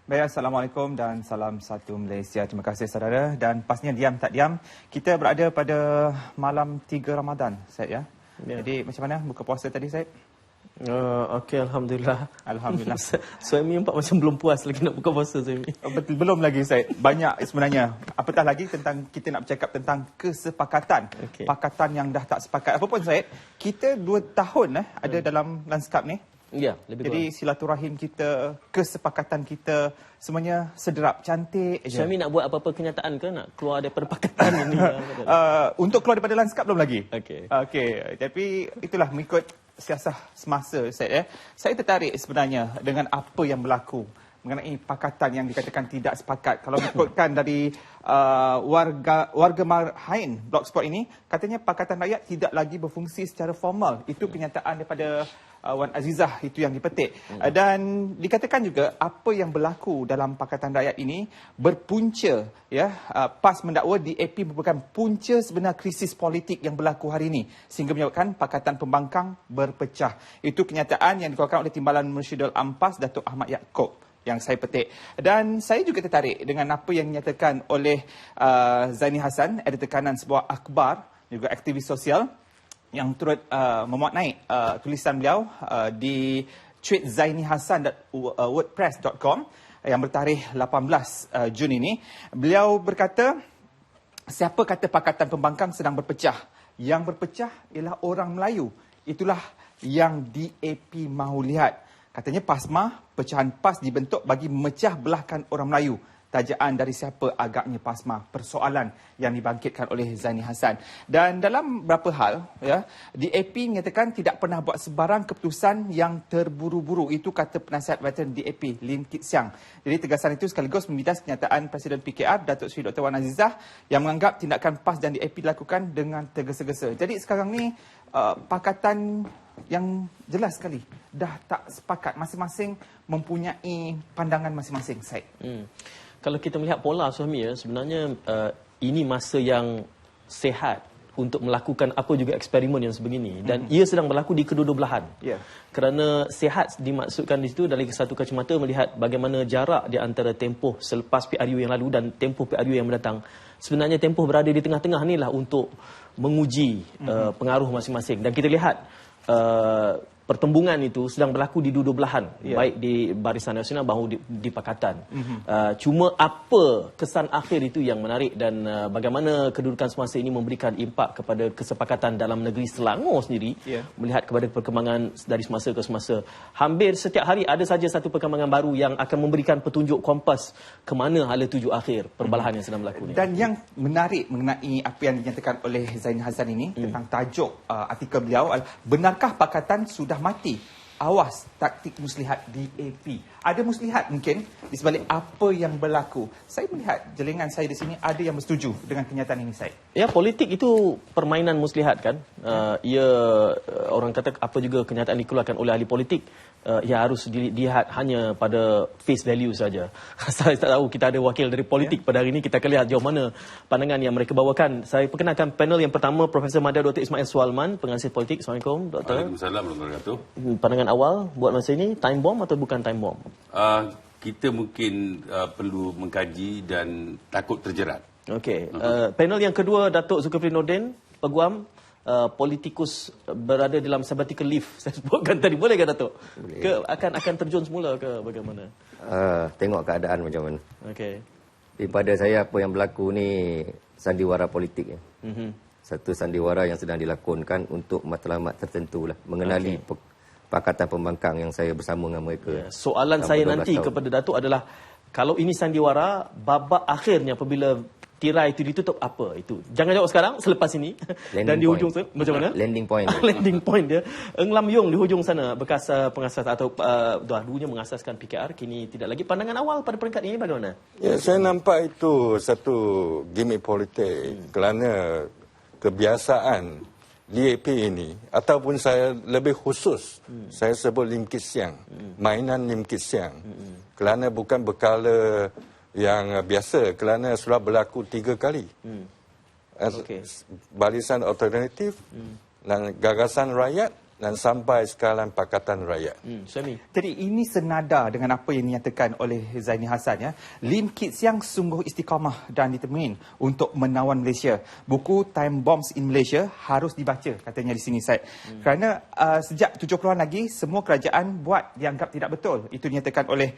Baik, Assalamualaikum dan salam satu Malaysia. Terima kasih saudara. Dan pastinya diam tak diam, kita berada pada malam 3 Ramadan, Syed ya. Jadi macam mana buka puasa tadi, Syed? Okey, Alhamdulillah. Alhamdulillah. Suami nampak macam belum puas lagi nak buka puasa Suami. Betul, belum lagi Syed. Banyak sebenarnya. Apatah lagi tentang kita nak bercakap tentang kesepakatan. Pakatan yang dah tak sepakat. Apa pun Syed, kita 2 tahun ada dalam lanskap ni. Ya, lebih Jadi silaturahim kita, kesepakatan kita, semuanya sederap, cantik je. Suami nak buat apa-apa kenyataan ke? Nak keluar daripada pakatan ini? Untuk keluar daripada lanskap belum lagi. Okey. Tapi itulah mengikut siasah semasa saya. Saya tertarik sebenarnya dengan apa yang berlaku mengenai pakatan yang dikatakan tidak sepakat. Kalau ikutkan dari warga Marhain Blogspot ini, katanya Pakatan Rakyat tidak lagi berfungsi secara formal. Itu kenyataan daripada Wan Azizah, itu yang dipetik. Dan dikatakan juga apa yang berlaku dalam Pakatan Rakyat ini berpunca PAS mendakwa DAP merupakan punca sebenar krisis politik yang berlaku hari ini sehingga menyebabkan Pakatan Pembangkang berpecah. Itu kenyataan yang dikeluarkan oleh Timbalan Mursyidul Ampas Datuk Ahmad Yaakob yang saya petik. Dan saya juga tertarik dengan apa yang dinyatakan oleh Zaini Hassan, editor kanan sebuah akhbar, juga aktivis sosial, yang turut memuat naik tulisan beliau di tweet zainihassan.wordpress.com yang bertarikh 18 Jun ini. Beliau berkata, siapa kata Pakatan Pembangkang sedang berpecah? Yang berpecah ialah orang Melayu. Itulah yang DAP mahu lihat. Katanya PASMA, pecahan PAS dibentuk bagi memecah belahkan orang Melayu. Tajaan dari siapa agaknya PASMA, persoalan yang dibangkitkan oleh Zaini Hassan. Dan dalam beberapa hal, DAP menyatakan tidak pernah buat sebarang keputusan yang terburu-buru. Itu kata penasihat veteran DAP, Lim Kit Siang. Jadi tegasan itu sekaligus membidas kenyataan Presiden PKR, Datuk Seri Dr. Wan Azizah, yang menganggap tindakan PAS dan DAP dilakukan dengan tergesa-gesa. Jadi sekarang ni, pakatan yang jelas sekali dah tak sepakat, masing-masing mempunyai pandangan masing-masing. Syed. Kalau kita melihat pola Suami, sebenarnya ini masa yang sehat untuk melakukan apa juga eksperimen yang sebegini, dan ia sedang berlaku di kedua-dua belahan. Kerana sehat dimaksudkan di situ dari satu kacamata melihat bagaimana jarak di antara tempoh selepas PRU yang lalu dan tempoh PRU yang mendatang. Sebenarnya tempoh berada di tengah-tengah inilah untuk menguji pengaruh masing-masing, dan kita lihat pertembungan itu sedang berlaku di dua-dua belahan, baik di Barisan Nasional maupun di Pakatan. Cuma apa kesan akhir itu yang menarik, dan bagaimana kedudukan semasa ini memberikan impak kepada kesepakatan dalam negeri Selangor sendiri, melihat kepada perkembangan dari semasa ke semasa. Hampir setiap hari ada saja satu perkembangan baru yang akan memberikan petunjuk kompas ke mana hala tuju akhir perbalahan yang sedang berlaku. Dan yang menarik mengenai apa yang dinyatakan oleh Zaini Hassan ini tentang tajuk artikel beliau, benarkah Pakatan sudah mati? Awas taktik muslihat DAP. Ada muslihat mungkin di sebalik apa yang berlaku. Saya melihat jelingan saya di sini ada yang bersetuju dengan kenyataan ini, Syed. Ya, politik itu permainan muslihat kan. Orang kata apa juga kenyataan dikeluarkan oleh ahli politik, ia harus dilihat hanya pada face value saja. Saya tak tahu, kita ada wakil dari politik pada hari ini, kita akan lihat jauh mana pandangan yang mereka bawakan. Saya perkenalkan panel yang pertama, Profesor Madya Dr. Ismail Sualman, pengasas politik. Assalamualaikum, Doktor. Waalaikumsalam warahmatullahi wabarakatuh. Pandangan awal buat masa ini, time bomb atau bukan time bomb? Kita mungkin perlu mengkaji dan takut terjerat. Okey. Panel yang kedua, Datuk Zulkifli Nordin, Peguam, politikus berada dalam sabbatical leave. Saya sebutkan tadi, boleh ke Datuk? Ke akan terjun semula ke bagaimana? Tengok keadaan macam mana. Okey. Pada saya apa yang berlaku ni sandiwara politik. Satu sandiwara yang sedang dilakonkan untuk matlamat tertentu lah, mengenali Pakatan Pembangkang yang saya bersama dengan mereka. Soalan saya nanti kepada Datuk adalah, kalau ini sandiwara, babak akhirnya apabila tirai itu ditutup, apa itu? Jangan jawab sekarang, selepas ini. Dan di hujung sana, macam mana? Landing point. Landing point dia. Eng Lam Yong di hujung sana, bekas pengasas atau dua-duanya mengasaskan PKR, kini tidak lagi. Pandangan awal pada peringkat ini bagaimana? Ya, saya nampak itu satu gimmick politik kerana kebiasaan DAP ini, ataupun saya lebih khusus saya sebut Lim Kit Siang, mainan Lim Kit Siang, kerana bukan berkala yang biasa, kerana sudah berlaku 3 kali. Barisan alternatif dan gagasan rakyat dan sampai sekarang Pakatan Rakyat. Jadi ini senada dengan apa yang dinyatakan oleh Zaini Hassan, ya. Lim Kit Siang sungguh istiqamah dan determin untuk menawan Malaysia. Buku Time Bombs in Malaysia harus dibaca, katanya di sini, Syed. Kerana sejak 70-an lagi semua kerajaan buat dianggap tidak betul. Itu dinyatakan oleh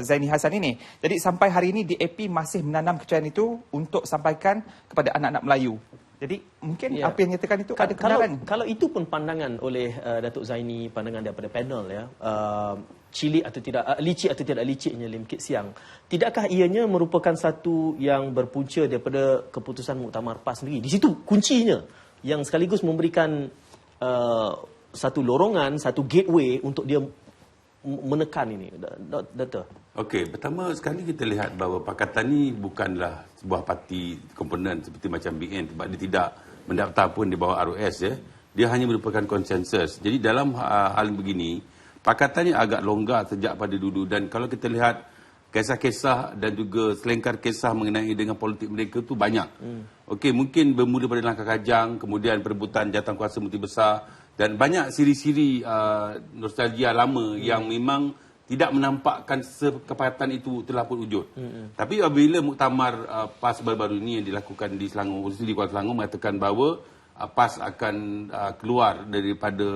Zaini Hassan ini. Jadi sampai hari ini DAP masih menanam kepercayaan itu untuk sampaikan kepada anak-anak Melayu. Jadi mungkin apa yang nyatakan itu ada kebenaran. Kalau itu pun pandangan oleh Datuk Zaini, pandangan daripada panel, ya, cilik atau tidak, licik atau tidak liciknya Lim Kit Siang, tidakkah ianya merupakan satu yang berpunca daripada keputusan Muktamar PAS sendiri? Di situ kuncinya, yang sekaligus memberikan satu lorongan, satu gateway untuk dia menekan ini, Dato'. Okey, pertama sekali kita lihat bahawa Pakatan ini bukanlah sebuah parti komponen seperti macam BN, sebab dia tidak mendaftar pun di bawah ROS, ya. Dia hanya merupakan konsensus. Jadi dalam hal begini, Pakatan ini agak longgar sejak pada dulu, dan kalau kita lihat kisah-kisah dan juga selengkar kisah mengenai dengan politik mereka tu banyak. Okey, mungkin bermula pada Langkah Kajang, kemudian perebutan jawatan menteri besar, dan banyak siri-siri nostalgia lama yang memang tidak menampakkan kesepakatan itu telah pun wujud. Tapi apabila muktamar PAS baru-baru ini yang dilakukan di Selangor, khususnya di Kuala Selangor, mengatakan bahawa PAS akan keluar daripada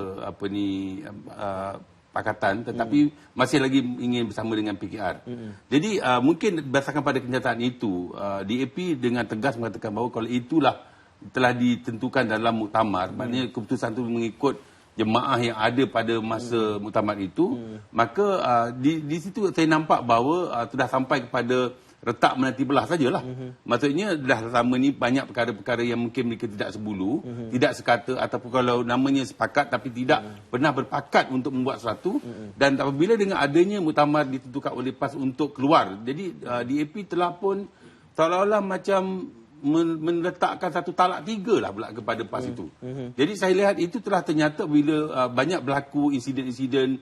Pakatan, tetapi masih lagi ingin bersama dengan PKR. Jadi mungkin berdasarkan pada kenyataan itu, DAP dengan tegas mengatakan bahawa kalau itulah telah ditentukan dalam muktamar, maknanya keputusan itu mengikut jemaah yang ada pada masa muktamar itu, maka di situ saya nampak bahawa sudah sampai kepada retak menanti belah sajalah. Maksudnya dah lama ni banyak perkara-perkara yang mungkin mereka tidak sebulu, tidak sekata, ataupun kalau namanya sepakat tapi tidak pernah berpakat untuk membuat sesuatu. Dan apabila dengan adanya muktamar ditentukan oleh PAS untuk keluar, jadi DAP telah pun seolah-olah macam meletakkan satu talak 3 lah pula kepada PAS itu. Jadi saya lihat itu telah ternyata bila banyak berlaku insiden-insiden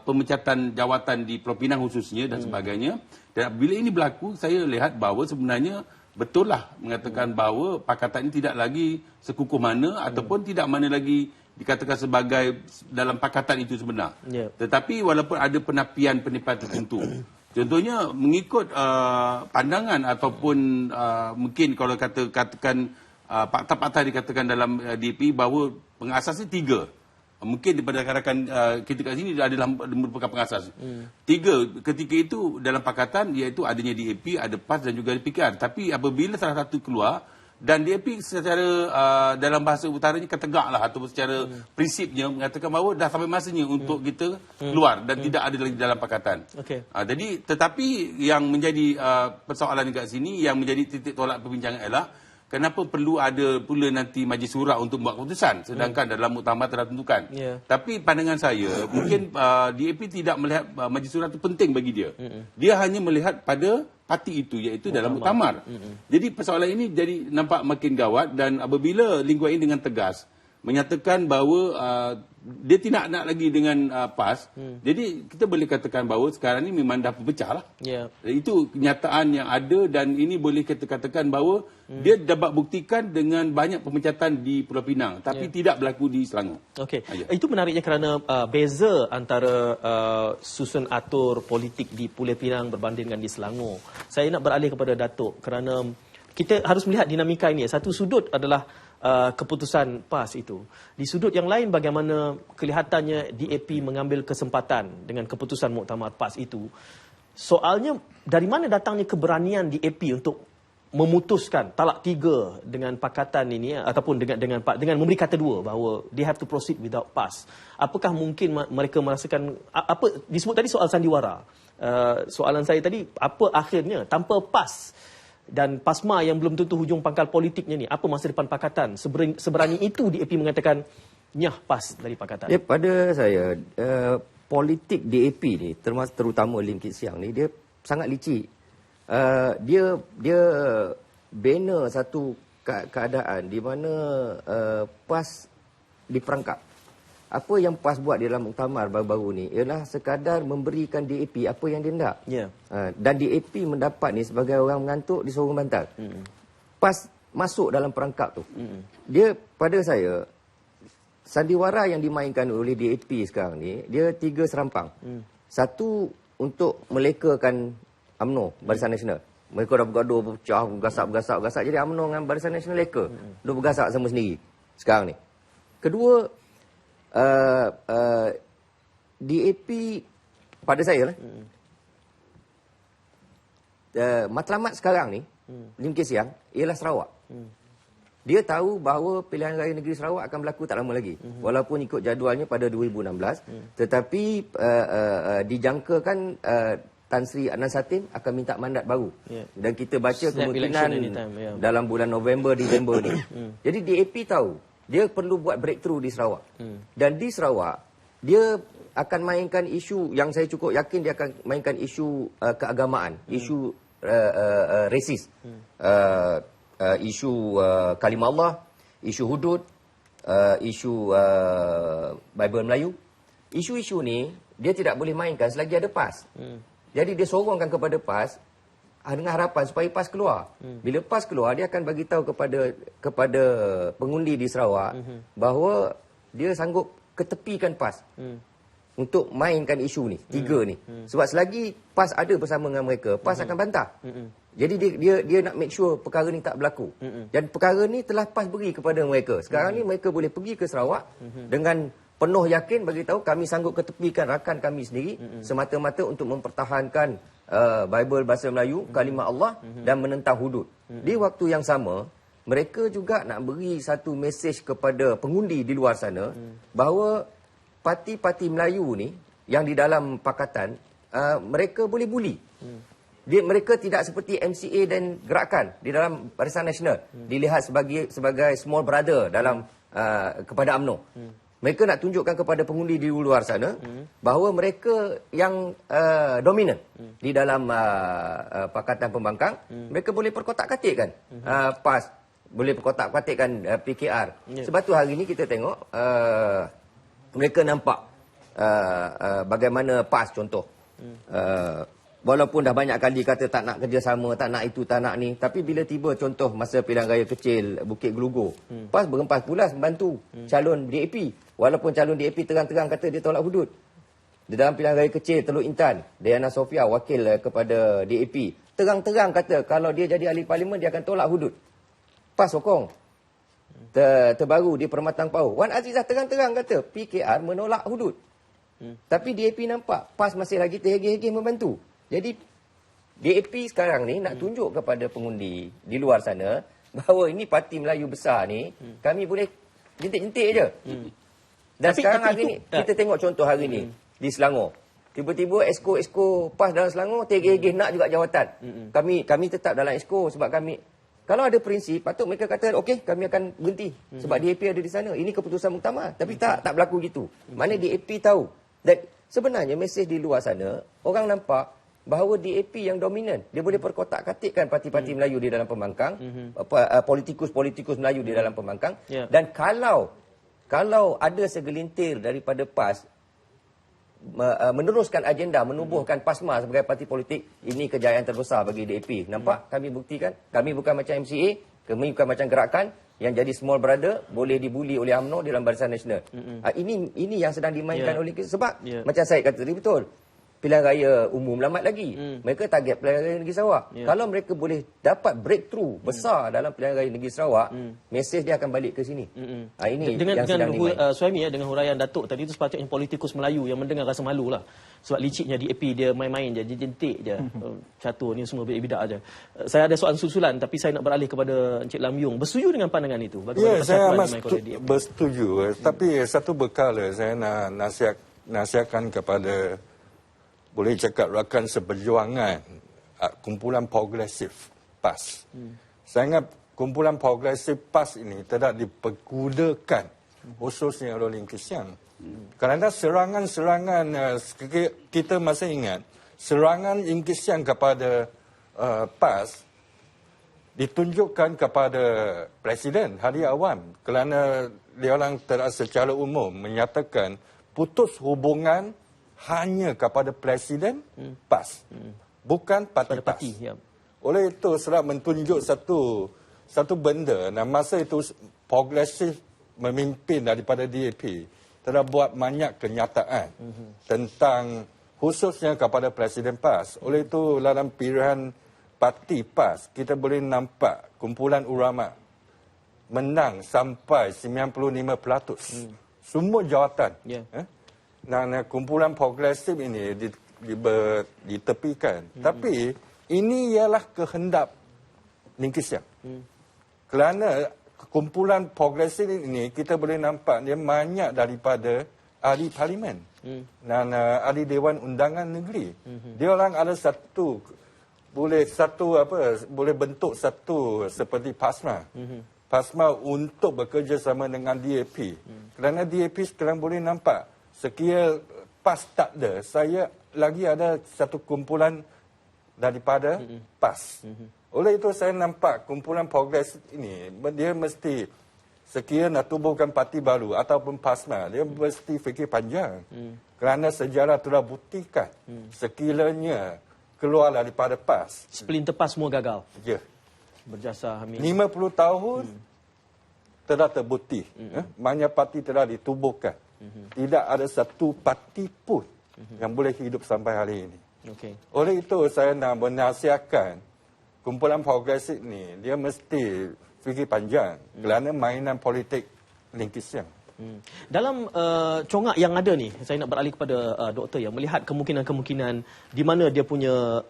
pemecatan jawatan di Pulau Pinang khususnya dan sebagainya. Dan bila ini berlaku, saya lihat bahawa sebenarnya betul lah mengatakan bahawa Pakatan ini tidak lagi sekukuh mana ataupun tidak mana lagi dikatakan sebagai dalam Pakatan itu sebenar. Tetapi walaupun ada penapian-penipuan tertentu, contohnya mengikut pandangan ataupun mungkin kalau katakan fakta-fakta dikatakan dalam DAP bahawa pengasasnya 3. Mungkin daripada rakan-rakan kita kat sini adalah merupakan pengasas. 3 ketika itu dalam Pakatan, iaitu adanya DAP, ada PAS dan juga PKR. Tapi apabila salah satu keluar, dan DAP secara dalam bahasa utaranya ketegaklah ataupun secara prinsipnya mengatakan bahawa dah sampai masanya untuk kita keluar dan tidak ada lagi dalam Pakatan. Jadi tetapi yang menjadi persoalan dekat sini, yang menjadi titik tolak perbincangan ialah kenapa perlu ada pula nanti majlis surah untuk membuat keputusan sedangkan dalam muktamar telah tentukan. Tapi pandangan saya mungkin DAP tidak melihat majlis surah itu penting bagi dia. Dia hanya melihat pada parti itu, iaitu dalam muktamar. Jadi persoalan ini jadi nampak makin gawat, dan apabila Lim Guan Eng dengan tegas menyatakan bahawa dia tidak nak lagi dengan PAS, jadi kita boleh katakan bahawa sekarang ini memang dah berpecah lah. Itu kenyataan yang ada, dan ini boleh kita katakan bahawa dia dapat buktikan dengan banyak pemecatan di Pulau Pinang, tapi tidak berlaku di Selangor. Itu menariknya kerana beza antara susun atur politik di Pulau Pinang berbanding dengan di Selangor. Saya nak beralih kepada Datuk kerana kita harus melihat dinamika ini. Satu sudut adalah keputusan PAS itu. Di sudut yang lain, bagaimana kelihatannya DAP mengambil kesempatan dengan keputusan Muktamar PAS itu. Soalnya, dari mana datangnya keberanian DAP untuk memutuskan talak 3 dengan Pakatan ini, ataupun dengan memberi kata dua bahawa they have to proceed without PAS. Apakah mungkin mereka merasakan apa disebut tadi soal sandiwara? Soalan saya tadi, apa akhirnya tanpa PAS dan PASMA yang belum tentu hujung pangkal politiknya ni, apa masa depan Pakatan? Seberani itu DAP mengatakan nyah PAS dari Pakatan. Pada saya, politik DAP ni, terutama Lim Kit Siang ni, dia sangat licik. Dia bina satu keadaan di mana PAS diperangkap. Apa yang PAS buat di dalam muktamar baru-baru ni ialah sekadar memberikan DAP apa yang dia nak. Dan DAP mendapat ni sebagai orang mengantuk disuruh bantal. PAS masuk dalam perangkap tu. Dia, pada saya, sandiwara yang dimainkan oleh DAP sekarang ni, dia 3 serampang. Satu, untuk melekakan UMNO, Barisan Nasional. Mereka dah bergaduh, berpecah, bergasak. Jadi UMNO dengan Barisan Nasional leka. Dia bergasak sama sendiri sekarang ni. Kedua, DAP pada saya lah, matlamat sekarang ni, Lim Kee Siang, ialah Sarawak. Dia tahu bahawa pilihan raya negeri Sarawak akan berlaku tak lama lagi. Walaupun ikut jadualnya pada 2016, tetapi dijangkakan Tan Sri Adnan Satin akan minta mandat baru. Dan kita baca kemungkinan dalam bulan November, Disember ni. Jadi DAP tahu dia perlu buat breakthrough di Sarawak. Dan di Sarawak, dia akan mainkan isu yang saya cukup yakin dia akan mainkan isu keagamaan, isu rasis, isu kalimah Allah, isu hudud, isu Bible Melayu. Isu-isu ni dia tidak boleh mainkan selagi ada PAS. Jadi dia sorongkan kepada PAS dengan harapan supaya PAS keluar. Bila PAS keluar, dia akan bagi tahu kepada pengundi di Sarawak bahawa dia sanggup ketepikan PAS untuk mainkan isu ni, 3 ni. Sebab selagi PAS ada bersama dengan mereka, PAS akan bantah. Jadi dia nak make sure perkara ni tak berlaku. Dan perkara ni telah PAS beri kepada mereka. Sekarang ni mereka boleh pergi ke Sarawak dengan penuh yakin bagi tahu kami sanggup ketepikan rakan kami sendiri semata-mata untuk mempertahankan Bible bahasa Melayu, kalimah Allah dan menentang hudud. Di waktu yang sama, mereka juga nak beri satu mesej kepada pengundi di luar sana bahawa parti-parti Melayu ni yang di dalam pakatan, mereka boleh buli. Mereka tidak seperti MCA dan Gerakan di dalam Barisan Nasional dilihat sebagai small brother dalam kepada UMNO. Mereka nak tunjukkan kepada pengundi di luar sana bahawa mereka yang dominan di dalam Pakatan Pembangkang. Mereka boleh perkotak-katikkan PAS, boleh perkotak-katikkan PKR. Sebab tu hari ni kita tengok mereka nampak bagaimana PAS contoh. Walaupun dah banyak kali kata tak nak kerjasama, tak nak itu, tak nak ni. Tapi bila tiba contoh masa pilihan raya kecil Bukit Gelugor, PAS berempas pulas membantu calon DAP. Walaupun calon DAP terang-terang kata dia tolak hudud. Di dalam pilihan raya kecil Teluk Intan, Diana Sofia wakil kepada DAP, terang-terang kata kalau dia jadi ahli parlimen dia akan tolak hudud. PAS sokong. Terbaru di Permatang Pau, Wan Azizah terang-terang kata PKR menolak hudud. Tapi DAP nampak PAS masih lagi terhegeh-hegeh membantu. Jadi DAP sekarang ni nak tunjuk kepada pengundi di luar sana bahawa ini parti Melayu besar ni, kami boleh jentik-jentik je. Dan sekarang hari ni kita tengok contoh hari ni di Selangor. Tiba-tiba esko PAS dalam Selangor terhegeh-hegeh nak juga jawatan. Kami tetap dalam esko sebab kami, kalau ada prinsip, patut mereka kata, okey, kami akan berhenti. Sebab DAP ada di sana. Ini keputusan muktamar. Tapi tak berlaku gitu. Mana DAP tahu. Dan sebenarnya mesej di luar sana, orang nampak bahawa DAP yang dominan. Dia boleh perkotak-katikkan parti-parti Melayu di dalam pembangkang. Politikus-politikus Melayu di dalam pembangkang. Dan kalau ada segelintir daripada PAS meneruskan agenda, menubuhkan PASMA sebagai parti politik, ini kejayaan terbesar bagi DAP. Nampak? Kami buktikan. Kami bukan macam MCA, kami bukan macam Gerakan yang jadi small brother, boleh dibuli oleh UMNO dalam Barisan Nasional. Ini yang sedang dimainkan oleh kita. Sebab macam saya kata tadi betul, pilihan raya umum lambat lagi. Mereka target pilihan raya negeri Sarawak. Kalau mereka boleh dapat breakthrough besar dalam pilihan raya negeri Sarawak, mesej dia akan balik ke sini. Ini yang sedang dimainkan. Suhaimi, dengan huraian Datuk tadi itu sepatutnya politikus Melayu yang mendengar rasa malu lah. Sebab liciknya DAP dia main-main je, jentik je. Catur ni semua bidak je. Saya ada soalan susulan tapi saya nak beralih kepada Encik Lam Yung. Bersetuju dengan pandangan itu? Ya, saya amat bersetuju. Tapi satu bekal saya nak nasihatkan kepada, boleh cakap rakan seperjuangan kumpulan progresif PAS. Saya ingat kumpulan progresif PAS ini tidak dipergunakan khususnya oleh Lim Kee Siang. Kerana serangan-serangan, kita masih ingat serangan Lim Kee Siang kepada PAS ditunjukkan kepada Presiden Hadi Awam kerana dia orang secara umum menyatakan putus hubungan hanya kepada Presiden PAS, bukan parti PAS. Oleh itu, serap mentunjuk satu benda. Dan masa itu progresif memimpin daripada DAP telah buat banyak kenyataan tentang khususnya kepada Presiden PAS. Oleh itu dalam pilihan parti PAS kita boleh nampak kumpulan ulama menang sampai 95%. Semua jawatan. Dan kumpulan progresif ini ditepikan. Tapi ini ialah kehendak Lim Kee Siang. Kerana kumpulan progresif ini kita boleh nampak dia banyak daripada ahli parlimen dan ahli Dewan Undangan Negeri. Dia orang ada boleh bentuk satu seperti PASMA. PASMA untuk bekerjasama dengan DAP. Kerana DAP sekarang boleh nampak sekiranya PAS tak ada, saya lagi ada satu kumpulan daripada PAS. Oleh itu saya nampak kumpulan progres ini, dia mesti sekiranya nak tubuhkan parti baru ataupun PASMA, dia mesti fikir panjang. Kerana sejarah telah buktikan sekiranya keluar daripada PAS. Splinter PAS semua gagal. Ya. Berjasa Hamid. 50 tahun telah terbukti. Banyak parti telah ditubuhkan. Tidak ada satu parti pun yang boleh hidup sampai hari ini. Oleh itu saya nak menasihatkan kumpulan progresif ni, dia mesti fikir panjang kerana mainan politik Lim Kee Siang. Dalam congak yang ada ni, saya nak beralih kepada doktor yang melihat kemungkinan-kemungkinan di mana dia punya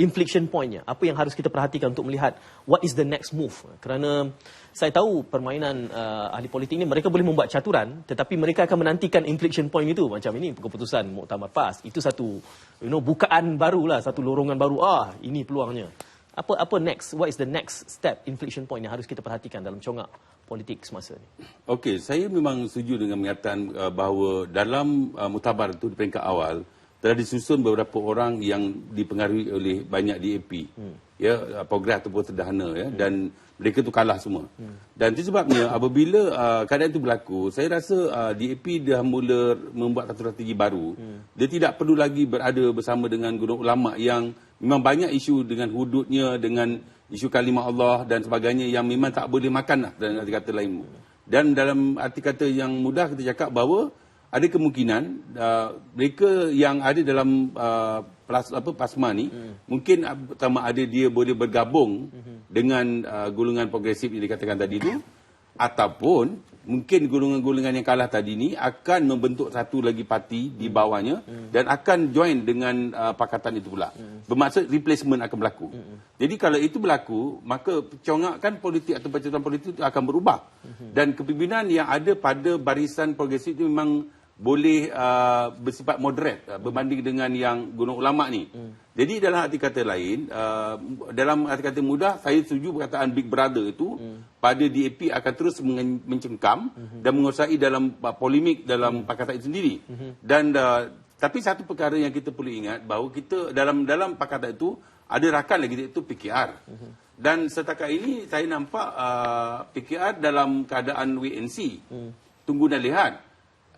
inflection pointnya. Apa yang harus kita perhatikan untuk melihat what is the next move. Kerana saya tahu permainan ahli politik ni mereka boleh membuat caturan, tetapi mereka akan menantikan inflection point itu. Macam ini keputusan Muktamar PAS. Itu satu bukaan barulah, satu lorongan baru. Ini peluangnya. Apa next? What is the next step inflection point yang harus kita perhatikan dalam congak politik semasa ini? Okey, saya memang setuju dengan pernyataan bahawa dalam muktabar itu di peringkat awal telah disusun beberapa orang yang dipengaruhi oleh banyak DAP. Ya, progres ataupun sederhana ya, dan mereka tu kalah semua. Dan itu sebabnya apabila keadaan itu berlaku, saya rasa DAP dah mula membuat satu strategi baru. Dia tidak perlu lagi berada bersama dengan gunung ulama yang memang banyak isu dengan hududnya, dengan isu kalimah Allah dan sebagainya yang memang tak boleh makan lah, dalam arti kata lain. Dan dalam arti kata yang mudah kita cakap bahawa ada kemungkinan mereka yang ada dalam PASMA ni mungkin pertama ada dia boleh bergabung dengan golongan progresif yang dikatakan tadi itu, ataupun mungkin golongan-golongan yang kalah tadi ni akan membentuk satu lagi parti di bawahnya dan akan join dengan pakatan itu pula. Bermaksud replacement akan berlaku. Jadi kalau itu berlaku, maka congakan politik atau percaturan politik itu akan berubah. Dan kepimpinan yang ada pada barisan progresif itu memang boleh bersifat moderate berbanding dengan yang gunung ulama ni. Jadi dalam arti kata lain, dalam arti kata mudah, saya setuju perkataan Big Brother itu pada DAP akan terus mencengkam dan menguasai dalam polemik dalam pakatan itu sendiri. Dan tapi satu perkara yang kita perlu ingat bahawa kita dalam pakatan itu ada rakan lagi, iaitu PKR. Dan setakat ini saya nampak PKR dalam keadaan wait and see. Tunggu dan lihat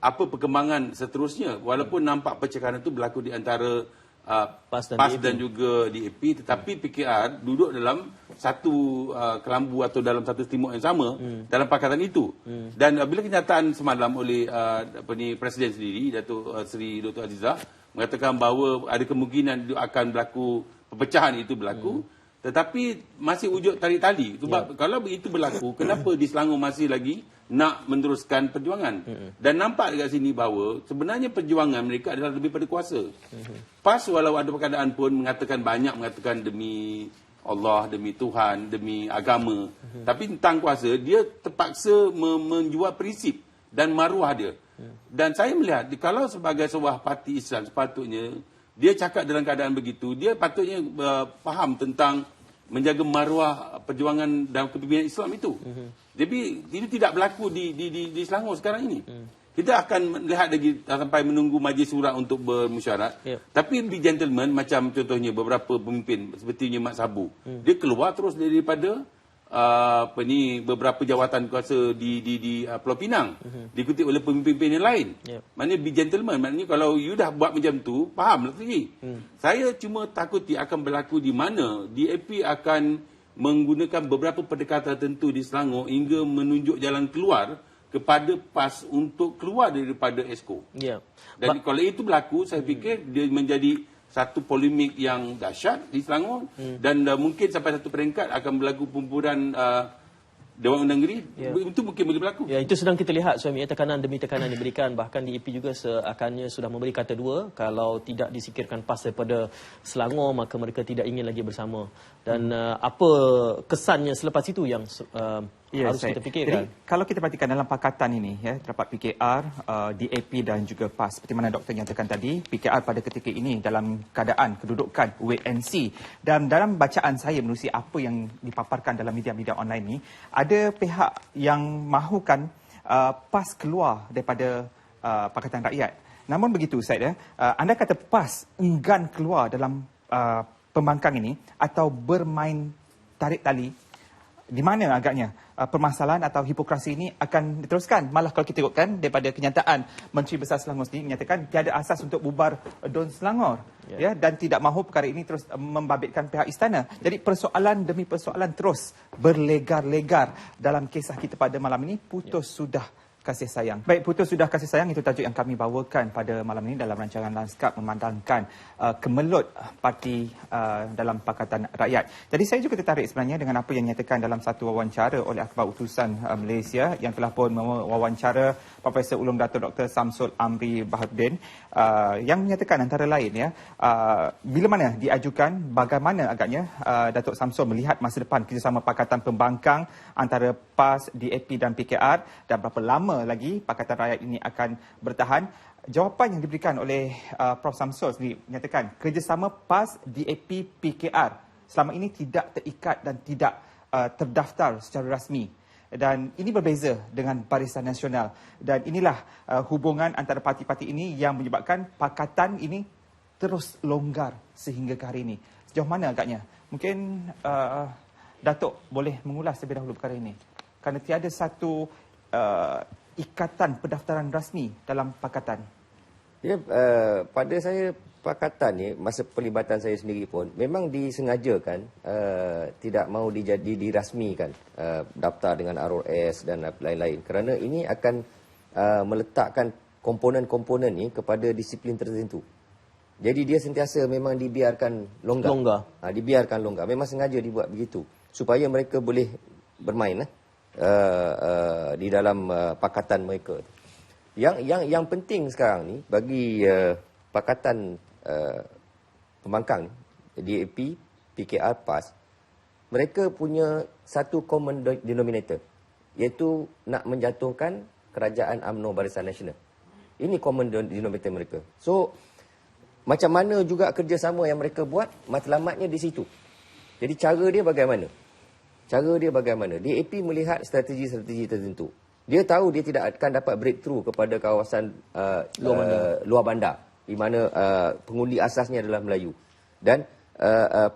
apa perkembangan seterusnya, walaupun nampak percakapan itu berlaku di antara PAS dan juga DAP, tetapi PKR duduk dalam satu kelambu atau dalam satu timuk yang sama dalam pakatan itu. Dan bila kenyataan semalam oleh Presiden sendiri, Datuk Seri Dr. Azizah, mengatakan bahawa ada kemungkinan akan berlaku perpecahan itu berlaku, tetapi masih wujud tarik tali. Sebab kalau itu berlaku, kenapa di Selangor masih lagi nak meneruskan perjuangan? Dan nampak dekat sini bahawa sebenarnya perjuangan mereka adalah lebih pada kuasa. PAS walau ada keadaan pun mengatakan demi Allah, demi Tuhan, demi agama. Tapi tentang kuasa, dia terpaksa menjual prinsip dan maruah dia. Dan saya melihat, kalau sebagai sebuah parti Islam, sepatutnya dia cakap dalam keadaan begitu, dia patutnya faham tentang menjaga maruah perjuangan dalam kepimpinan Islam itu. Jadi itu tidak berlaku di Selangor sekarang ini. Kita akan melihat lagi sampai menunggu majlis surat untuk bermusyarat. Tapi be gentleman, macam contohnya beberapa pemimpin seperti Mat Sabu, dia keluar terus daripada beberapa jawatan kuasa di Pulau Pinang, diikuti oleh pemimpin yang lain. Maknanya be gentleman, maknanya kalau you dah buat macam tu, faham lagi. Saya cuma takuti akan berlaku di mana DAP akan menggunakan beberapa pendekatan tertentu di Selangor hingga menunjuk jalan keluar kepada PAS untuk keluar daripada ESCO. Ya. Dan kalau itu berlaku, saya fikir dia menjadi satu polemik yang dahsyat di Selangor dan mungkin sampai satu peringkat akan berlaku pembuburan Dewan Undang Negeri. Itu mungkin boleh berlaku. Ya, itu sedang kita lihat suami, tekanan demi tekanan diberikan. Bahkan di EP juga seakannya sudah memberi kata dua, kalau tidak disikirkan PAS daripada Selangor maka mereka tidak ingin lagi bersama. Dan apa kesannya selepas itu yang harus kita fikirkan. Jadi kalau kita perhatikan dalam pakatan ini, ya, terdapat PKR, DAP dan juga PAS. Seperti mana doktor nyatakan tadi, PKR pada ketika ini dalam keadaan kedudukan wait and see. Dan dalam bacaan saya menerusi apa yang dipaparkan dalam media-media online ini, ada pihak yang mahukan PAS keluar daripada Pakatan Rakyat. Namun begitu Ustaz, anda kata PAS enggan keluar dalam pembangkang ini atau bermain tarik tali, di mana agaknya permasalahan atau hipokrasi ini akan diteruskan? Malah kalau kita tengokkan daripada kenyataan Menteri Besar Selangor sendiri menyatakan tiada asas untuk bubar DUN Selangor, ya, dan tidak mahu perkara ini terus membabitkan pihak istana. Jadi persoalan demi persoalan terus berlegar-legar dalam kisah kita pada malam ini. Putus sudah kasih sayang. Baik, putus sudah kasih sayang, itu tajuk yang kami bawakan pada malam ini dalam rancangan Lanskap memandangkan kemelut parti dalam Pakatan Rakyat. Jadi saya juga tertarik sebenarnya dengan apa yang nyatakan dalam satu wawancara oleh Akhbar Utusan Malaysia yang telah pun mewawancara Profesor Ulum Dato' Dr. Samsul Amri Baharudin, yang menyatakan antara lain, ya, bila mana diajukan, bagaimana agaknya Datuk Samsul melihat masa depan kerjasama Pakatan Pembangkang antara PAS, DAP dan PKR, dan berapa lama lagi Pakatan Rakyat ini akan bertahan. Jawapan yang diberikan oleh Prof. Samsul sendiri menyatakan kerjasama PAS, DAP, PKR selama ini tidak terikat dan tidak terdaftar secara rasmi. Dan ini berbeza dengan Barisan Nasional. Dan inilah hubungan antara parti-parti ini yang menyebabkan pakatan ini terus longgar sehingga ke hari ini. Sejauh mana agaknya? Mungkin Datuk boleh mengulas terlebih dahulu perkara ini. Kerana tiada satu ikatan pendaftaran rasmi dalam pakatan. Ya, pada saya pakatan ni, masa pelibatan saya sendiri pun memang disengajakan tidak mahu dirasmikan daftar dengan ROS dan lain-lain, kerana ini akan meletakkan komponen-komponen ni kepada disiplin tertentu. Jadi dia sentiasa memang dibiarkan longgar. Dibiarkan longgar. Memang sengaja dibuat begitu supaya mereka boleh bermain di dalam pakatan mereka. Yang penting sekarang ni bagi pakatan pembangkang ni, DAP, PKR, PAS, mereka punya satu common denominator, iaitu nak menjatuhkan kerajaan UMNO Barisan Nasional. Ini common denominator mereka. So macam mana juga kerjasama yang mereka buat, matlamatnya di situ. Jadi cara dia bagaimana? DAP melihat strategi-strategi tertentu. Dia tahu dia tidak akan dapat breakthrough kepada kawasan luar bandar, di mana pengundi asasnya adalah Melayu. Dan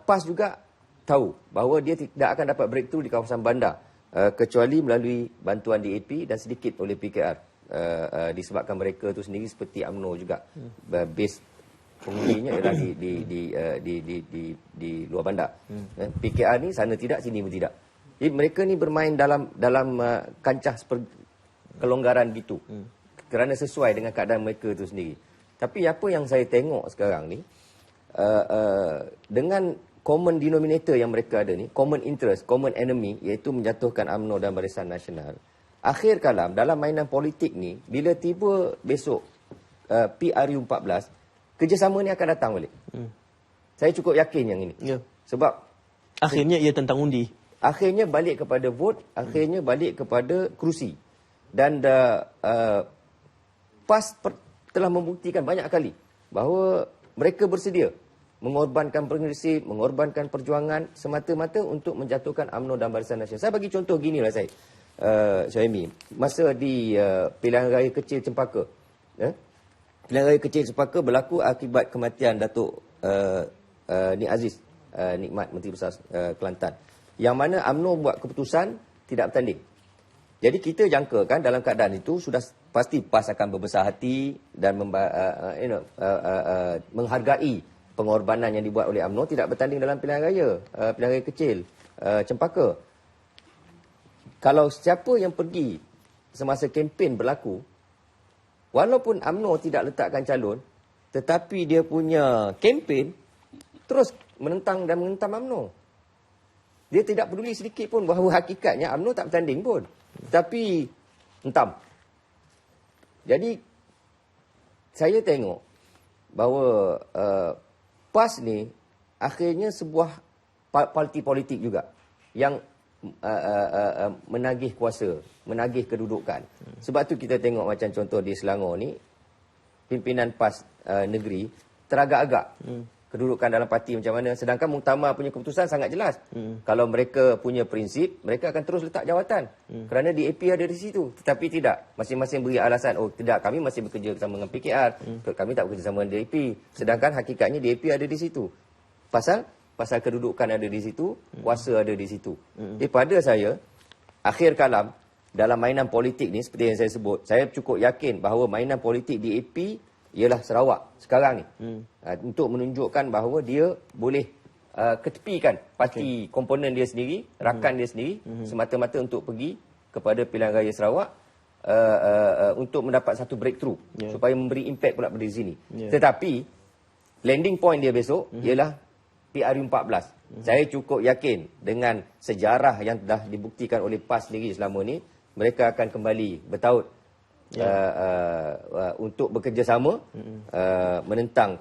PAS juga tahu bahawa dia tidak akan dapat breakthrough di kawasan bandar, kecuali melalui bantuan DAP dan sedikit oleh PKR. Disebabkan mereka itu sendiri seperti UMNO juga, base pengundinya ialah di luar bandar. PKR ni sana tidak, sini pun tidak. Jadi mereka ni bermain dalam kancah kelonggaran gitu, kerana sesuai dengan keadaan mereka itu sendiri. Tapi apa yang saya tengok sekarang ni, dengan common denominator yang mereka ada ni, common interest, common enemy, iaitu menjatuhkan UMNO dan Barisan Nasional, akhir kalam dalam mainan politik ni, bila tiba besok PRU14, kerjasama ni akan datang balik. Saya cukup yakin yang ini. Sebab akhirnya ia tentang undi. Akhirnya balik kepada vote, akhirnya balik kepada kerusi. Dan PAS telah membuktikan banyak kali bahawa mereka bersedia mengorbankan prinsip, mengorbankan perjuangan semata-mata untuk menjatuhkan UMNO dan Barisan Nasional. Saya bagi contoh ginilah saya, Syahimi. Masa di pilihan raya kecil Cempaka, pilihan raya kecil Cempaka berlaku akibat kematian Datuk Nik Aziz Nikmat, Menteri Besar Kelantan, yang mana UMNO buat keputusan tidak bertanding. Jadi kita jangkakan dalam keadaan itu sudah pasti PAS akan berbesar hati dan menghargai pengorbanan yang dibuat oleh UMNO tidak bertanding dalam pilihan raya kecil Cempaka. Kalau siapa yang pergi semasa kempen berlaku, walaupun UMNO tidak letakkan calon, tetapi dia punya kempen terus menentang dan mengentam UMNO. Dia tidak peduli sedikit pun bahawa hakikatnya UMNO tak bertanding pun. Tapi hentam. Jadi saya tengok bahawa PAS ni akhirnya sebuah parti politik juga yang menagih kuasa, menagih kedudukan. Sebab tu kita tengok macam contoh di Selangor ni, pimpinan PAS negeri teragak-agak kedudukan dalam parti macam mana. Sedangkan muktamar punya keputusan sangat jelas. Kalau mereka punya prinsip, mereka akan terus letak jawatan. Kerana DAP ada di situ. Tetapi tidak. Masing-masing beri alasan, oh tidak, kami masih bekerja bersama dengan PKR. Kami tak bekerja sama dengan DAP. Sedangkan hakikatnya DAP ada di situ. Pasal kedudukan ada di situ, kuasa ada di situ. Jadi pada saya, akhir kalam, dalam mainan politik ni, seperti yang saya sebut, saya cukup yakin bahawa mainan politik DAP ialah Sarawak sekarang ni. Untuk menunjukkan bahawa dia boleh ketepikan parti komponen dia sendiri, rakan dia sendiri, semata-mata untuk pergi kepada pilihan raya Sarawak untuk mendapat satu breakthrough, supaya memberi impact pula pada sini. Tetapi landing point dia besok ialah PRU14. Saya cukup yakin dengan sejarah yang dah dibuktikan oleh PAS sendiri selama ni, mereka akan kembali bertaut untuk bekerjasama menentang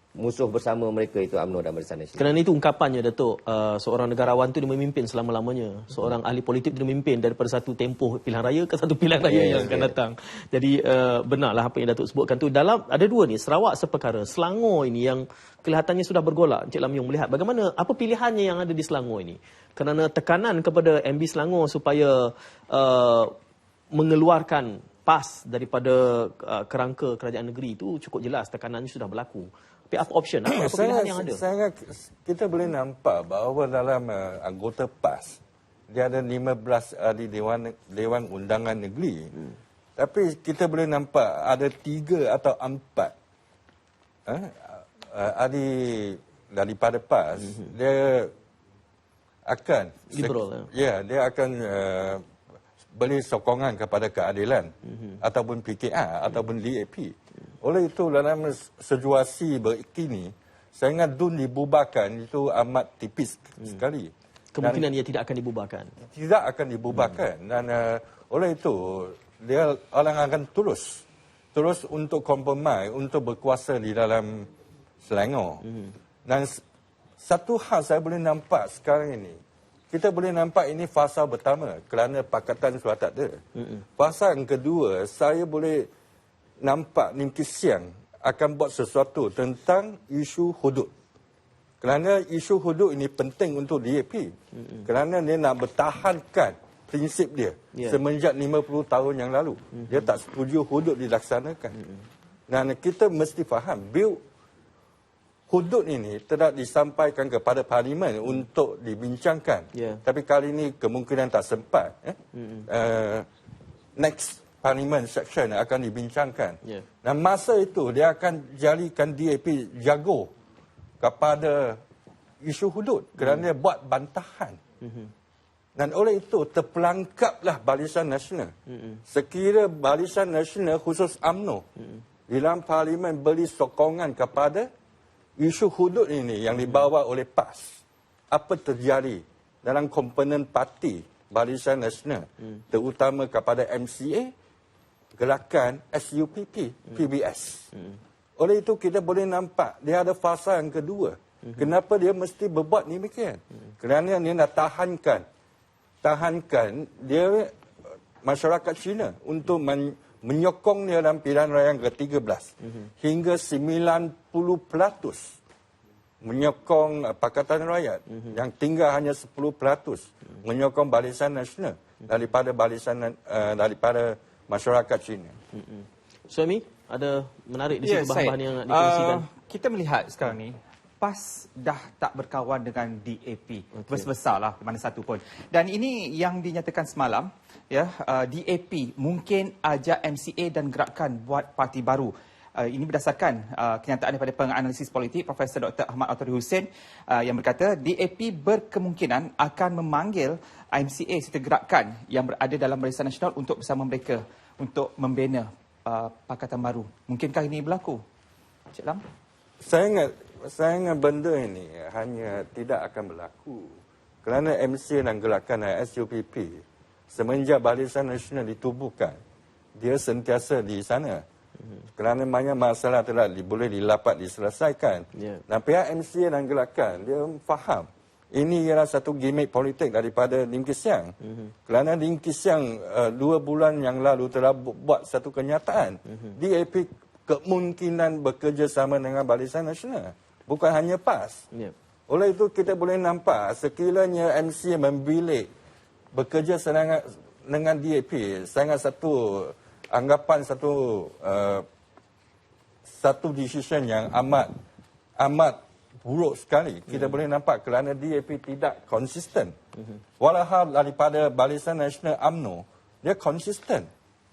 musuh bersama mereka itu UMNO dan Barisan Nasional. Kerana itu ungkapannya, Datuk, seorang negarawan tu dia memimpin selama-lamanya. Seorang ahli politik dia memimpin daripada satu tempoh pilihan raya ke satu pilihan raya yang akan datang. Jadi benarlah apa yang Datuk sebutkan tu. Dalam ada dua ni, Sarawak seperkara, Selangor ini yang kelihatannya sudah bergolak. Encik Lam Yong melihat bagaimana, apa pilihannya yang ada di Selangor ini. Kerana tekanan kepada MB Selangor supaya mengeluarkan PAS daripada kerangka kerajaan negeri itu cukup jelas, tekanannya sudah berlaku. Tapi apa option? Apa pilihan yang ada? Kita boleh nampak bahawa dalam anggota PAS, dia ada 15 ahli Dewan Undangan Negeri. Tapi kita boleh nampak ada 3 atau 4 ahli daripada PAS. Dia akan liberal. Dia akan beri sokongan kepada keadilan ataupun PKR ataupun DAP. Oleh itu dalam situasi begini, saya ingat DUN dibubarkan itu amat tipis sekali. Kemungkinan ia tidak akan dibubarkan. Tidak akan dibubarkan. Dan oleh itu dia orang akan terus untuk kompromi, untuk berkuasa di dalam Selangor. Dan satu hal saya boleh nampak sekarang ini, kita boleh nampak ini fasa pertama kerana pakatan sudah tak ada. Fasa yang kedua, saya boleh nampak Lim Kit Siang akan buat sesuatu tentang isu hudud. Kerana isu hudud ini penting untuk DAP. Kerana dia nak bertahankan prinsip dia semenjak 50 tahun yang lalu. Dia tak setuju hudud dilaksanakan. Dan kita mesti faham, bil hudud ini tidak disampaikan kepada parlimen untuk dibincangkan. Tapi kali ini kemungkinan tak sempat. Next parlimen section akan dibincangkan. Dan masa itu dia akan jadikan DAP jago kepada isu hudud kerana dia buat bantahan. Dan oleh itu terpelangkaplah Barisan Nasional. Sekira Barisan Nasional khusus UMNO dalam parlimen beri sokongan kepada isu hudud ini yang dibawa oleh PAS, apa terjadi dalam komponen parti Barisan Nasional, terutama kepada MCA, gerakan SUPP, PBS. Oleh itu kita boleh nampak dia ada fasa yang kedua. Kenapa dia mesti berbuat demikian? Kerana dia nak tahankan dia masyarakat Cina untuk menyokong dia dalam pilihan raya yang ke-13 hingga 90% menyokong Pakatan Rakyat, yang tinggal hanya 10% menyokong Barisan Nasional daripada masyarakat Cina. Suami, ada menarik di situ bahan-bahan yang dikongsikan. Kita melihat sekarang ni PAS dah tak berkawan dengan DAP. Besar-besarlah mana satu pun. Dan ini yang dinyatakan semalam, DAP mungkin ajak MCA dan gerakan buat parti baru. Ini berdasarkan kenyataan daripada penganalisis politik Profesor Dr. Ahmad Autori Hussein yang berkata DAP berkemungkinan akan memanggil IMCA serta gerakan yang berada dalam Barisan Nasional untuk bersama mereka untuk membina pakatan baru. Mungkinkah ini berlaku? Cik Lam? Saya ingat benda ini hanya tidak akan berlaku kerana MCA dan gerakan SUPP semenjak Barisan Nasional ditubuhkan, dia sentiasa di sana. Kerana banyak masalah telah boleh diselesaikan. Dan pihak MCA dan gerakan, dia faham ini ialah satu gimmick politik daripada Lim Kee Siang. Kerana Lim Kee Siang 2 bulan yang lalu telah buat satu kenyataan. DAP kemungkinan bekerjasama dengan Barisan Nasional. Bukan hanya PAS. Oleh itu kita boleh nampak sekiranya MCA membilik bekerja dengan DAP, sangat satu anggapan satu decision yang amat buruk sekali. Kita boleh nampak kerana DAP tidak konsisten. Walhal daripada Barisan Nasional UMNO, dia konsisten.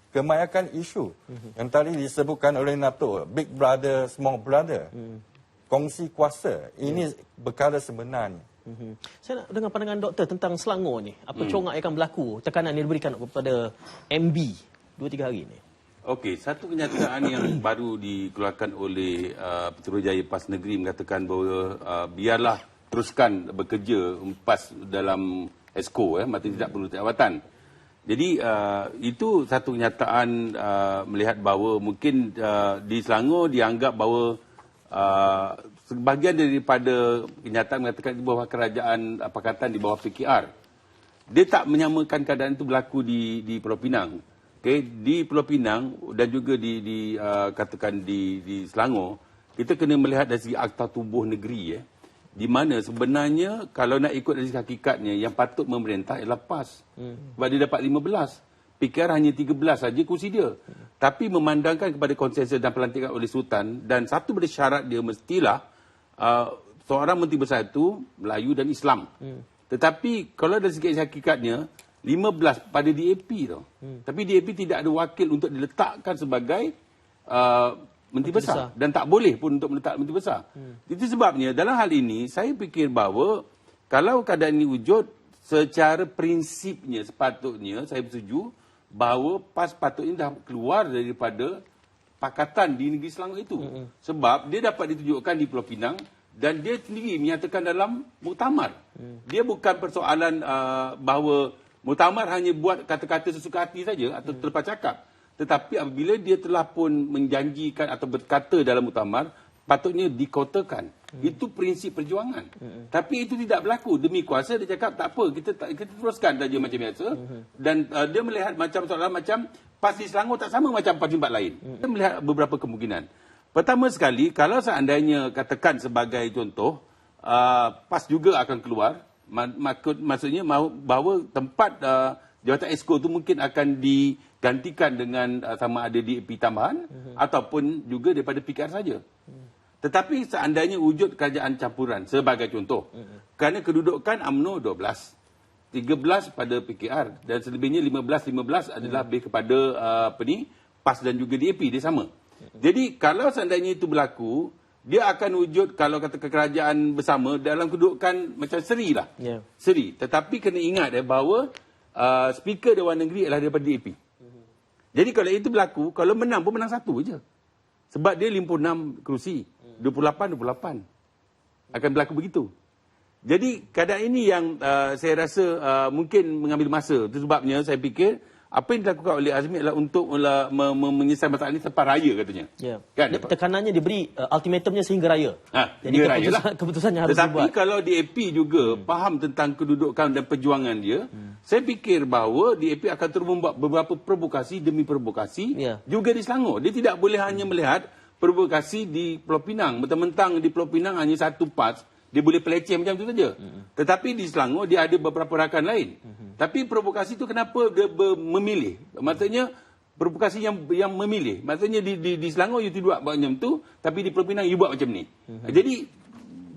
Kebanyakan isu yang tadi disebutkan oleh NATO, Big Brother, Small Brother, kongsi kuasa, ini perkara sebenarnya. Saya nak dengar pandangan doktor tentang Selangor ni. Apa congak yang akan berlaku, tekanan yang diberikan kepada MB 2-3 hari ni? Okey, satu kenyataan yang baru dikeluarkan oleh Peterujaya PAS Negeri mengatakan bahawa biarlah teruskan bekerja PAS dalam ESCO, maksudnya tidak perlu jawatan. Jadi itu satu kenyataan melihat bahawa mungkin di Selangor dianggap bahawa sebahagian daripada kenyataan mengatakan bahawa kerajaan pakatan di bawah PKR. Dia tak menyamakan keadaan itu berlaku di Pulau Pinang. Okay, di Pulau Pinang dan juga katakan di Selangor, kita kena melihat dari segi akta tubuh negeri, di mana sebenarnya kalau nak ikut dari hakikatnya yang patut memerintah ialah PAS. Sebab dia dapat 15. PKR hanya 13 saja kursi dia. Tapi memandangkan kepada konsensus dan pelantikan oleh Sultan, dan satu daripada syarat dia mestilah seorang Menteri Besar itu Melayu dan Islam. Tetapi kalau dari segi hakikatnya 15 pada DAP tau. Tapi DAP tidak ada wakil untuk diletakkan sebagai Menteri Besar. Dan tak boleh pun untuk meletak Menteri Besar. Itu sebabnya dalam hal ini saya fikir bahawa kalau keadaan ini wujud, secara prinsipnya sepatutnya saya bersetuju bahawa PAS patutnya dah keluar daripada pakatan di negeri Selangor itu. Sebab dia dapat ditunjukkan di Pulau Pinang dan dia sendiri menyatakan dalam muktamar. Dia bukan persoalan bahawa muktamar hanya buat kata-kata sesuka hati saja atau terlepas cakap. Tetapi apabila dia telah pun menjanjikan atau berkata dalam muktamar, patutnya dikotakan. Itu prinsip perjuangan. Tapi itu tidak berlaku. Demi kuasa dia cakap tak apa, kita teruskan saja macam biasa. Dan dia melihat macam soalan macam PAS di Selangor tak sama macam PAS di tempat lain. Dia melihat beberapa kemungkinan. Pertama sekali, kalau seandainya katakan sebagai contoh, PAS juga akan keluar. Maksudnya bahawa tempat jawatan ESCO itu mungkin akan digantikan dengan sama ada DAP tambahan ataupun juga daripada PKR saja. Tetapi seandainya wujud kerajaan campuran sebagai contoh, kerana kedudukan UMNO 12, 13 pada PKR dan selebihnya 15 adalah lebih kepada PAS dan juga DAP, dia sama. Jadi kalau seandainya itu berlaku, dia akan wujud kalau kata kerajaan bersama dalam kedudukan macam seri lah. Seri. Tetapi kena ingat bahawa speaker Dewan Negeri adalah daripada DAP. Jadi kalau itu berlaku, kalau menang pun menang satu je. Sebab dia 56 kerusi. 28. Akan berlaku begitu. Jadi keadaan ini yang saya rasa mungkin mengambil masa. Itu sebabnya saya fikir apa yang dilakukan oleh Azmi adalah untuk menyelesaikan masalah ini selepas raya katanya. Kan? Tekanannya diberi ultimatumnya sehingga raya. Jadi keputusannya harus dibuat. Tetapi kalau DAP juga faham tentang kedudukan dan perjuangan dia, saya fikir bahawa DAP akan terus membuat beberapa provokasi demi provokasi juga di Selangor. Dia tidak boleh hanya melihat provokasi di Pulau Pinang. Mentang-mentang di Pulau Pinang hanya satu PAS, dia boleh peleceh macam itu saja. Tetapi di Selangor dia ada beberapa rakan lain. Tapi provokasi itu kenapa dia memilih? Maksudnya provokasi yang memilih. Maksudnya di Selangor you tidak buat macam tu, tapi di Pulau Pinang you buat macam ni. Jadi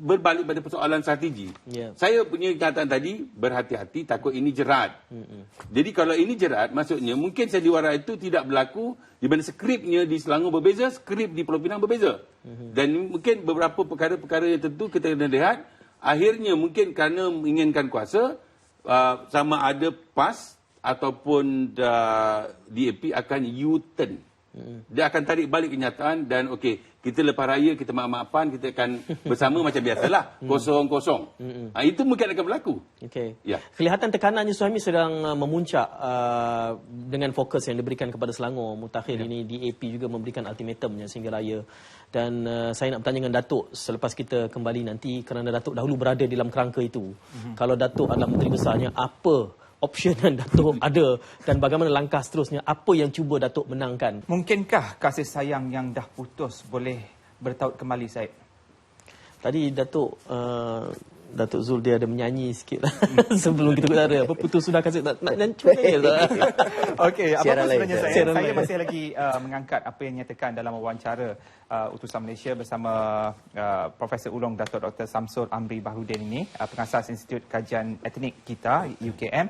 berbalik pada persoalan strategi. Saya punya kenyataan tadi, berhati-hati takut ini jerat. Jadi kalau ini jerat, maksudnya mungkin sandiwara itu tidak berlaku di mana skripnya di Selangor berbeza, skrip di Pulau Pinang berbeza. Dan mungkin beberapa perkara-perkara yang tentu kita kena lihat, akhirnya mungkin kerana menginginkan kuasa, sama ada PAS ataupun DAP akan U-turn. Dia akan tarik balik kenyataan dan okey, kita lepas raya, kita maaf-maafan, kita akan bersama macam biasalah, kosong-kosong. Itu mungkin akan berlaku. Okey. Ya. Kelihatan tekanannya Suhaimi sedang memuncak dengan fokus yang diberikan kepada Selangor. Mutakhir ini DAP juga memberikan ultimatumnya sehingga raya. Dan saya nak bertanya dengan Datuk selepas kita kembali nanti, kerana Datuk dahulu berada di dalam kerangka itu. Kalau Datuk adalah Menteri Besarnya, apa option yang Datuk ada dan bagaimana langkah seterusnya, apa yang cuba Datuk menangkan? Mungkinkah kasih sayang yang dah putus boleh bertaut kembali, Syed? Tadi Datuk Zul dia ada menyanyi sikit lah sebelum kita berbicara. Apa putus sudah kasih nak nyanyi tak? Okey, apa sebenarnya saya Siaran masih lagi mengangkat apa yang nyatakan dalam wawancara utusan Malaysia bersama Profesor Ulong Datuk Dr. Samsul Amri Bahrudin ini, pengasas Institut Kajian Etnik kita UKM,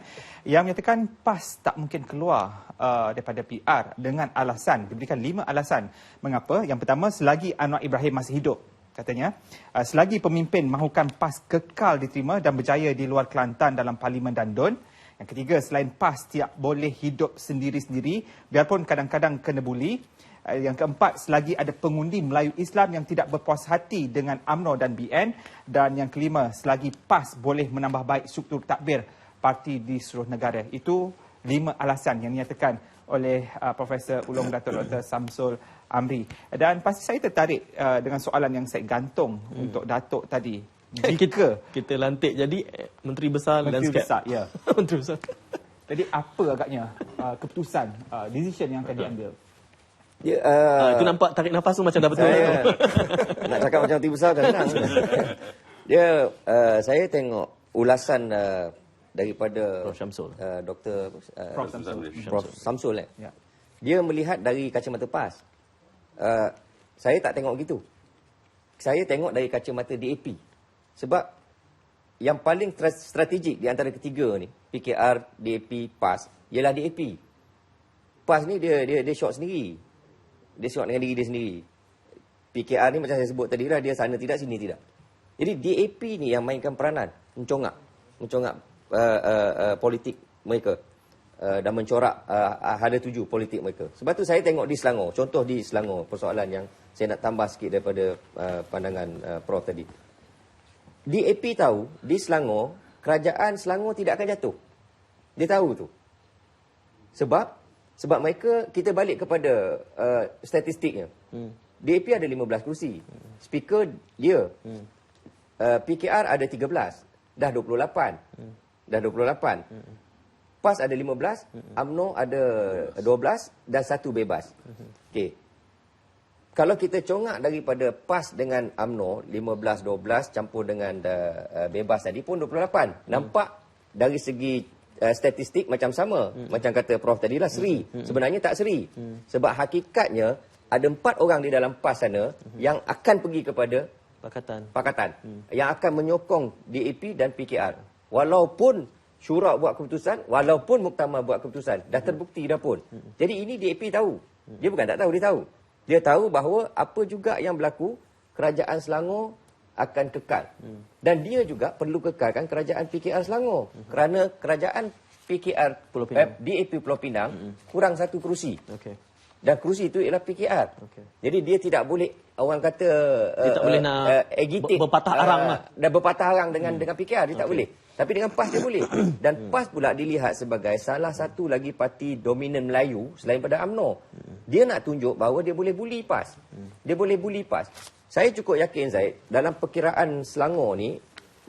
yang menyatakan PAS tak mungkin keluar daripada PR dengan alasan, diberikan 5 alasan mengapa. Yang pertama, selagi Anwar Ibrahim masih hidup, katanya, selagi pemimpin mahukan PAS kekal diterima dan berjaya di luar Kelantan dalam Parlimen dan DUN. Yang ketiga, selain PAS tiap boleh hidup sendiri-sendiri biarpun kadang-kadang kena buli. Yang keempat, selagi ada pengundi Melayu Islam yang tidak berpuas hati dengan UMNO dan BN. Dan yang kelima, selagi PAS boleh menambah baik struktur takbir parti di seluruh negara. Itu 5 alasan yang dinyatakan oleh Profesor Ulong Datuk Dr. Samsul Amri. Dan pasti saya tertarik dengan soalan yang saya gantung untuk Datuk tadi. Jika kita lantik jadi Menteri Besar Menteri landscape. Besar, ya. Menteri Besar. Jadi apa agaknya keputusan, decision yang akan diambil? Itu nampak tarik nafas tu macam dah betul. Saya nak cakap macam Menteri Besar dah senang. Saya tengok ulasan daripada Prof. Syamsul. Dr. Prof. Samsul. Ya. Dia melihat dari kacamata PAS. Saya tak tengok gitu. Saya tengok dari kacamata DAP. Sebab yang paling strategik di antara ketiga ni, PKR, DAP, PAS, ialah DAP. PAS ni dia shot sendiri. Dia shot dengan diri dia sendiri. PKR ni macam saya sebut tadi lah, dia sana tidak, sini tidak. Jadi DAP ni yang mainkan peranan, mencongak politik mereka. Dan mencorak hada tuju politik mereka. Sebab tu saya tengok di Selangor, contoh di Selangor, persoalan yang saya nak tambah sikit daripada pandangan Prof tadi. DAP tahu di Selangor, kerajaan Selangor tidak akan jatuh. Dia tahu tu. Sebab mereka, kita balik kepada statistiknya. DAP ada 15 kerusi. Speaker dia. PKR ada 13. Dah 28. PAS ada 15, UMNO ada 12 dan 1 bebas. Okey. Kalau kita congak daripada PAS dengan UMNO 15-12 campur dengan bebas tadi pun 28. Nampak dari segi statistik macam sama. Macam kata Prof tadi lah, seri. Sebenarnya tak seri. Sebab hakikatnya ada 4 orang di dalam PAS sana yang akan pergi kepada pakatan. Yang akan menyokong DAP dan PKR. Walaupun Syura buat keputusan, walaupun Muktamar buat keputusan, dah terbukti dah pun. Jadi ini DAP tahu. Dia bukan tak tahu, dia tahu. Dia tahu bahawa apa juga yang berlaku, kerajaan Selangor akan kekal. Dan dia juga perlu kekalkan kerajaan PKR Selangor. Kerana kerajaan PKR DAP Pulau Pinang kurang 1 kerusi. Dan kerusi itu ialah PKR. Jadi dia tidak boleh, orang kata dia tak boleh nak berpatah arang lah. Dan berpatah arang dengan PKR, dia tak boleh. Tapi dengan PAS dia boleh. Dan PAS pula dilihat sebagai salah satu lagi parti dominan Melayu selain pada UMNO. Dia nak tunjuk bahawa dia boleh buli PAS. Dia boleh buli PAS. Saya cukup yakin, Zaid, dalam perkiraan Selangor ni,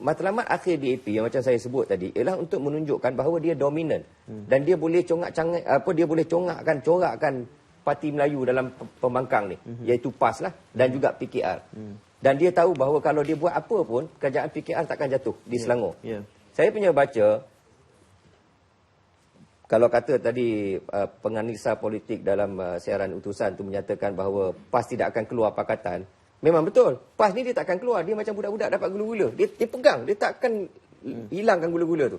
matlamat akhir DAP yang macam saya sebut tadi ialah untuk menunjukkan bahawa dia dominan. Dan dia boleh corakkan parti Melayu dalam pembangkang ni, iaitu PAS lah dan juga PKR. Dan dia tahu bahawa kalau dia buat apa pun, kerajaan PKR takkan jatuh di Selangor. Saya punya baca, kalau kata tadi penganalisa politik dalam siaran utusan tu menyatakan bahawa PAS tidak akan keluar pakatan, Memang betul. PAS ni dia takkan keluar. Dia macam budak-budak dapat gula-gula. Dia pegang. Dia takkan hilangkan gula-gula tu.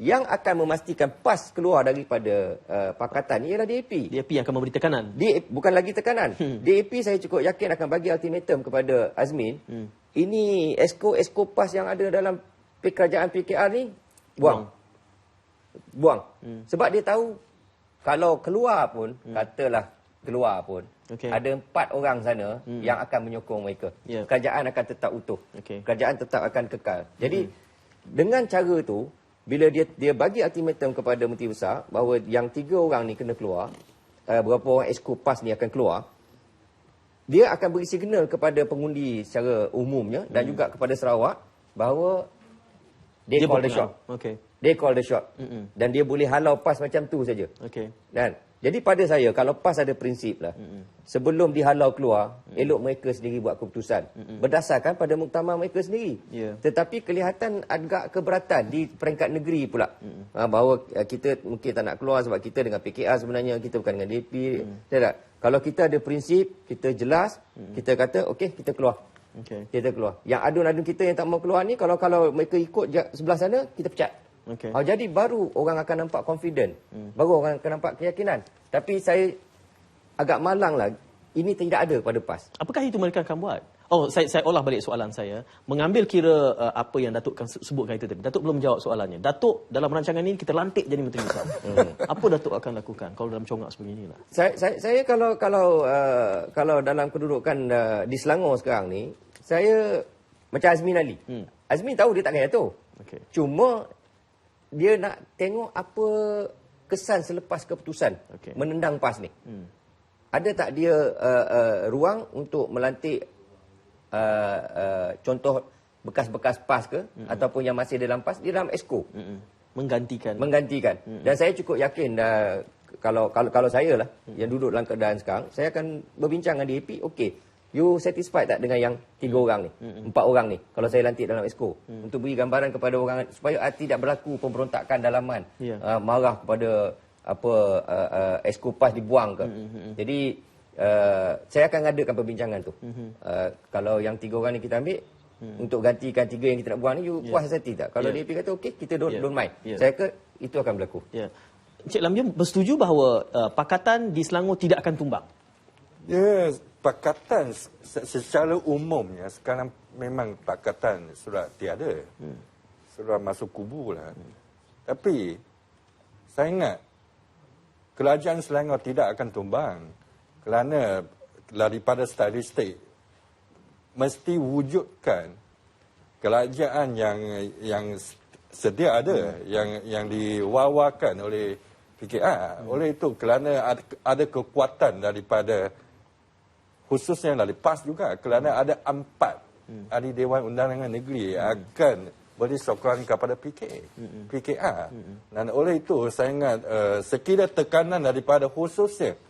Yang akan memastikan PAS keluar daripada pakatan ialah DAP. DAP yang akan memberi tekanan. Bukan lagi tekanan. DAP saya cukup yakin akan bagi ultimatum kepada Azmin. Ini esko PAS yang ada dalam kerajaan PKR ni, buang. Sebab dia tahu kalau keluar pun, katalah keluar pun, ada 4 orang sana yang akan menyokong mereka. Kerajaan akan tetap utuh. Kerajaan tetap akan kekal. Jadi dengan cara tu, bila dia bagi ultimatum kepada Menteri Besar bahawa yang 3 orang ni kena keluar, berapa orang esko PAS ni akan keluar, dia akan beri signal kepada pengundi secara umumnya dan juga kepada Sarawak bahawa dia call the shot. Dia call the shot. Dan dia boleh halau PAS macam tu saja. Dan jadi pada saya, kalau PAS ada prinsip lah, sebelum dihalau keluar, elok mereka sendiri buat keputusan. Berdasarkan pada muktamar mereka sendiri. Tetapi kelihatan agak keberatan di peringkat negeri pula. Bahawa kita mungkin tak nak keluar sebab kita dengan PKR sebenarnya, kita bukan dengan DAP. Tak? Kalau kita ada prinsip, kita jelas, kita kata, okey, kita keluar. Kita keluar. Yang adun-adun kita yang tak mau keluar ni, kalau mereka ikut sebelah sana, kita pecat. Jadi baru orang akan nampak confident. Baru orang akan nampak keyakinan. Tapi saya agak malang lah. Ini tidak ada pada PAS. Apakah itu mereka akan buat? Saya olah balik soalan saya. Mengambil kira apa yang Datuk sebutkan itu tadi. Datuk belum menjawab soalannya. Datuk dalam rancangan ini kita lantik jadi Menteri Besar. Apa Datuk akan lakukan kalau dalam congak sebeginilah? Saya kalau dalam kedudukan di Selangor sekarang ni, saya macam Azmin Ali. Azmin tahu dia takkan jatuh. Cuma dia nak tengok apa kesan selepas keputusan menendang PAS ni. Ada tak dia ruang untuk melantik contoh bekas-bekas PAS ke ataupun yang masih dalam PAS di dalam esko menggantikan. Dan saya cukup yakin kalau saya lah yang duduk dalam keadaan sekarang, saya akan berbincang dengan DAP. Okey, you satisfied tak dengan yang 3 orang ni, 4 orang ni kalau saya lantik dalam esko, untuk beri gambaran kepada orang supaya tidak berlaku pemberontakan dalaman, marah kepada esko PAS dibuang ke. Jadi saya akan ngadakan perbincangan tu. Kalau yang 3 orang ni kita ambil untuk gantikan 3 yang kita nak buang ni, you puas hati tak? Kalau DAP kata okey, kita don't mind. Saya kata itu akan berlaku. Encik Lamjun bersetuju bahawa pakatan di Selangor tidak akan tumbang? Pakatan secara umumnya sekarang memang pakatan sudah tiada. Sudah masuk kubu lah. Tapi saya ingat kerajaan Selangor tidak akan tumbang kerana daripada statistik mesti wujudkan kerajaan yang sedia ada, yang diwawakan oleh PKR. Oleh itu kerana ada kekuatan daripada, khususnya dari PAS juga, kerana ada 4 ahli Dewan Undangan Negeri akan beri sokongan kepada PKR. Dan oleh itu saya ingat sekira tekanan daripada khususnya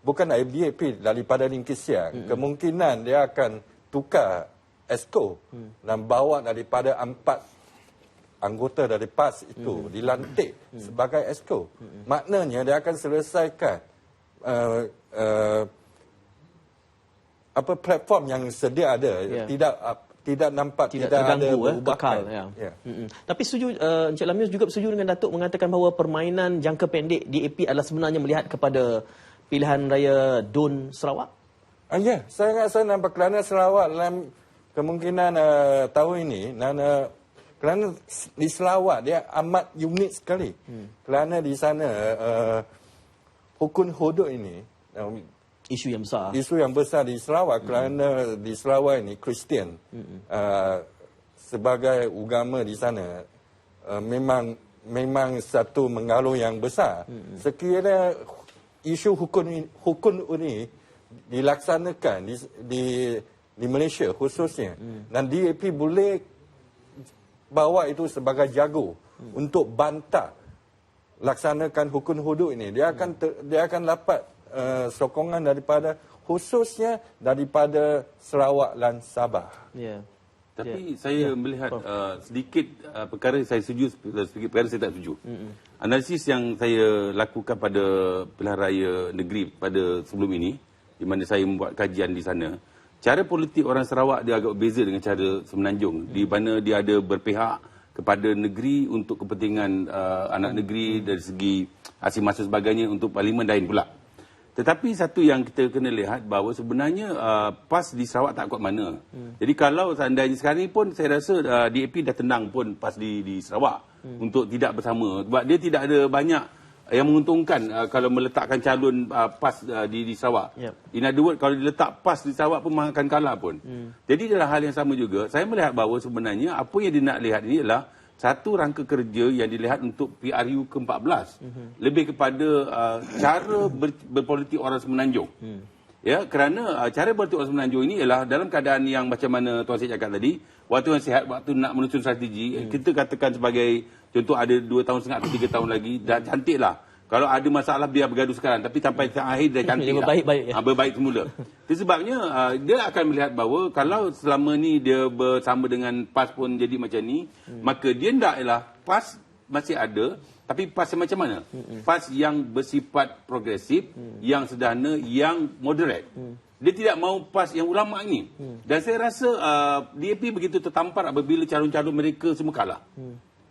bukan DAP, daripada Ringkis Siang, kemungkinan dia akan tukar esko dan bawa daripada 4 anggota dari PAS itu dilantik sebagai esko. Maknanya dia akan selesaikan platform yang sedia ada, tidak nampak tidak terganggu, ada perubahan. Tapi setuju, Encik Lamjun juga setuju dengan Datuk mengatakan bahawa permainan jangka pendek DAP adalah sebenarnya melihat kepada pilihan raya DUN Sarawak? Saya nampak kerana Sarawak dalam kemungkinan tahun ini, kerana di Sarawak dia amat unik sekali. Kerana di sana hukum hudud ini isu yang besar di Sarawak, kerana di Sarawak ini Kristian sebagai agama di sana memang satu mengaruh yang besar. Sekiranya isu hukum ini dilaksanakan di Malaysia khususnya, dan DAP boleh bawa itu sebagai jago untuk bantah laksanakan hukum hudud ini, dia akan dapat sokongan daripada, khususnya daripada Sarawak dan Sabah. Tapi saya melihat sedikit perkara saya setuju, sedikit perkara saya tak setuju. Analisis yang saya lakukan pada pilihan raya negeri pada sebelum ini, di mana saya membuat kajian di sana, cara politik orang Sarawak dia agak berbeza dengan cara Semenanjung, di mana dia ada berpihak kepada negeri untuk kepentingan anak negeri dari segi hasil masuk sebagainya untuk parlimen lain pula. Tetapi satu yang kita kena lihat bahawa sebenarnya PAS di Sarawak tak kuat mana. Jadi kalau seandainya sekarang ni pun saya rasa DAP dah tenang pun PAS di Sarawak untuk tidak bersama. Sebab dia tidak ada banyak yang menguntungkan kalau meletakkan calon PAS di Sarawak. Yep. In other words, kalau diletak PAS di Sarawak pun akan kalah pun. Jadi dalam hal yang sama juga, saya melihat bahawa sebenarnya apa yang dia nak lihat ini adalah satu rangka kerja yang dilihat untuk PRU ke-14. Lebih kepada cara berpolitik orang Semenanjung. Ya, kerana cara berpolitik orang Semenanjung ini ialah dalam keadaan yang macam mana Tuan Syed cakap tadi, waktu yang sihat, waktu nak menyusun strategi, kita katakan sebagai contoh ada 2 tahun setengah atau 3 tahun lagi, dah cantik lah. Kalau ada masalah biar bergaduh sekarang, tapi sampai akhir dah cantik lah. Berbaik semula. Itu sebabnya dia akan melihat bahawa kalau selama ni dia bersama dengan PAS pun jadi macam ni, maka dia tak ialah PAS masih ada, tapi PAS yang macam mana? PAS yang bersifat progresif, yang sederhana, yang moderate. Dia tidak mahu PAS yang ulama ini. Dan saya rasa DAP begitu tertampar apabila calon-calon mereka semua kalah.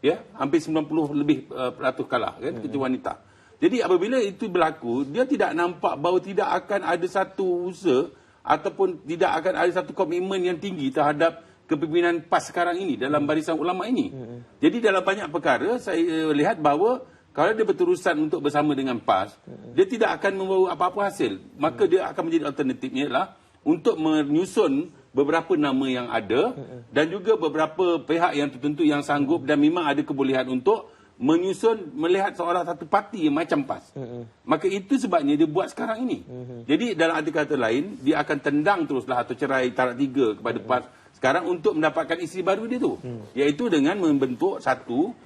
Ya, hampir 90 lebih peratus kalah kan, kecuali wanita. Jadi apabila itu berlaku, dia tidak nampak bahawa tidak akan ada satu usaha ataupun tidak akan ada satu komitmen yang tinggi terhadap kepimpinan PAS sekarang ini dalam barisan ulama ini. Jadi dalam banyak perkara saya lihat bahawa kalau dia berterusan untuk bersama dengan PAS, dia tidak akan membawa apa-apa hasil. Maka dia akan menjadi alternatifnya ialah untuk menyusun beberapa nama yang ada dan juga beberapa pihak yang tertentu yang sanggup dan memang ada kebolehan untuk menyusun melihat seorang satu parti yang macam PAS. Maka itu sebabnya dia buat sekarang ini. Jadi dalam arti kata lain, dia akan tendang teruslah atau cerai tarak 3 kepada PAS sekarang untuk mendapatkan isi baru dia tu. Iaitu dengan membentuk satu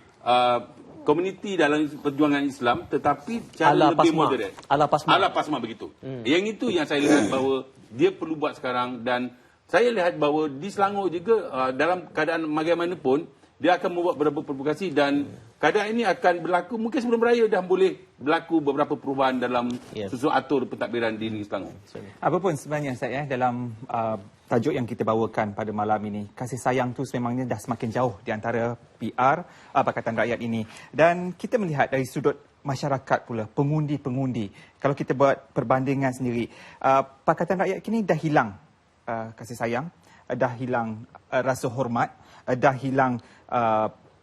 komuniti dalam perjuangan Islam tetapi cara lebih moderat. Ala PASMA begitu. Yang itu yang saya lihat bahawa dia perlu buat sekarang dan saya lihat bahawa di Selangor juga dalam keadaan bagaimanapun dia akan membuat beberapa provokasi dan keadaan ini akan berlaku mungkin sebelum raya dah boleh berlaku beberapa perubahan dalam susun atur pentadbiran di negeri Selangor. Apapun sebenarnya saya dalam tajuk yang kita bawakan pada malam ini, kasih sayang tu sememangnya dah semakin jauh di antara PR Pakatan Rakyat ini. Dan kita melihat dari sudut masyarakat pula, pengundi-pengundi. Kalau kita buat perbandingan sendiri, Pakatan Rakyat kini dah hilang kasih sayang, dah hilang rasa hormat, dah hilang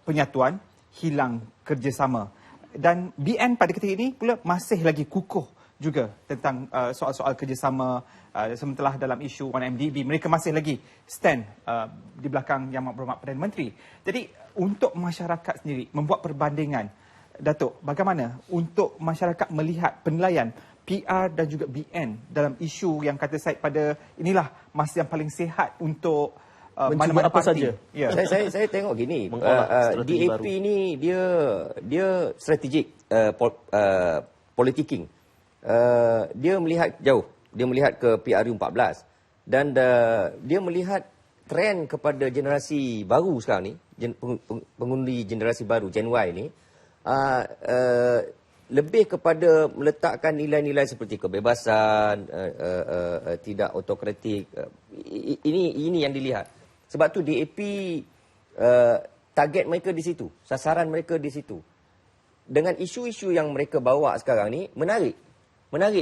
penyatuan, hilang kerjasama. Dan BN pada ketika ini pula masih lagi kukuh juga tentang soal-soal kerjasama sementara dalam isu 1MDB. Mereka masih lagi stand di belakang Yang Berhormat Perdana Menteri. Jadi untuk masyarakat sendiri membuat perbandingan, Datuk, bagaimana untuk masyarakat melihat penilaian PR dan juga BN dalam isu yang kata saya pada inilah masa yang paling sihat untuk mana-mana apa saja. Ya. Saya tengok gini, DAP ni dia strategik politicking. Dia melihat jauh, dia melihat ke PRU 14 dan dia melihat trend kepada generasi baru sekarang ni, pengundi generasi baru Gen Y ni, lebih kepada meletakkan nilai-nilai seperti kebebasan, tidak autokratik. Ini yang dilihat. Sebab tu DAP target mereka di situ, sasaran mereka di situ. Dengan isu-isu yang mereka bawa sekarang ni menarik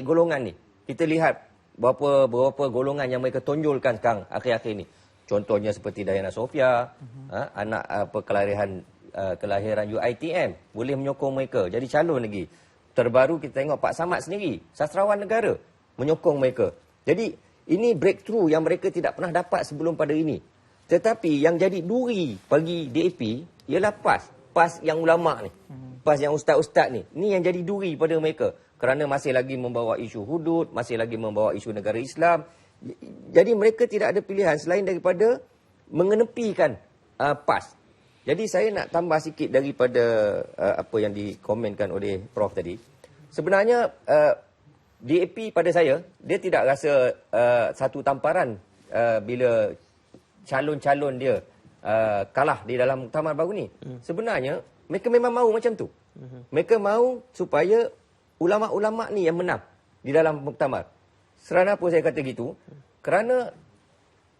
golongan ni. Kita lihat beberapa golongan yang mereka tonjolkan sekarang akhir-akhir ni. Contohnya seperti Diana Sofia, anak kelahiran UiTM, boleh menyokong mereka jadi calon lagi. Terbaru kita tengok Pak Samad sendiri, sastrawan negara, menyokong mereka. Jadi ini breakthrough yang mereka tidak pernah dapat sebelum pada ini. Tetapi yang jadi duri bagi DAP ialah PAS yang ulama ni. PAS yang ustaz-ustaz ni. Ini yang jadi duri pada mereka. Kerana masih lagi membawa isu hudud, masih lagi membawa isu negara Islam. Jadi mereka tidak ada pilihan selain daripada mengenepikan PAS. Jadi saya nak tambah sikit daripada apa yang dikomenkan oleh Prof tadi. Sebenarnya DAP pada saya, dia tidak rasa satu tamparan bila calon-calon dia kalah di dalam muktamar baru ni. Sebenarnya mereka memang mahu macam tu. Mereka mahu supaya ulama-ulama ni yang menang di dalam muktamar. Serana apa saya kata gitu? Kerana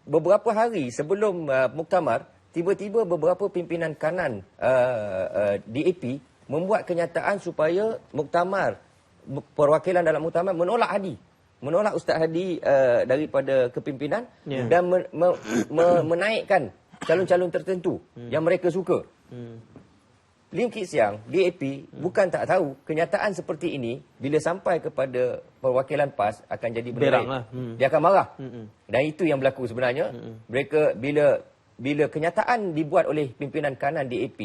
beberapa hari sebelum muktamar, tiba-tiba beberapa pimpinan kanan DAP membuat kenyataan supaya muktamar, perwakilan dalam muktamar menolak Hadi. Menolak Ustaz Hadi daripada kepimpinan dan menaikkan calon-calon tertentu yang mereka suka. Lim Kit Siang, DAP, bukan tak tahu kenyataan seperti ini bila sampai kepada perwakilan PAS akan jadi benda lain. Dia akan marah. Dan itu yang berlaku sebenarnya. Mereka bila kenyataan dibuat oleh pimpinan kanan DAP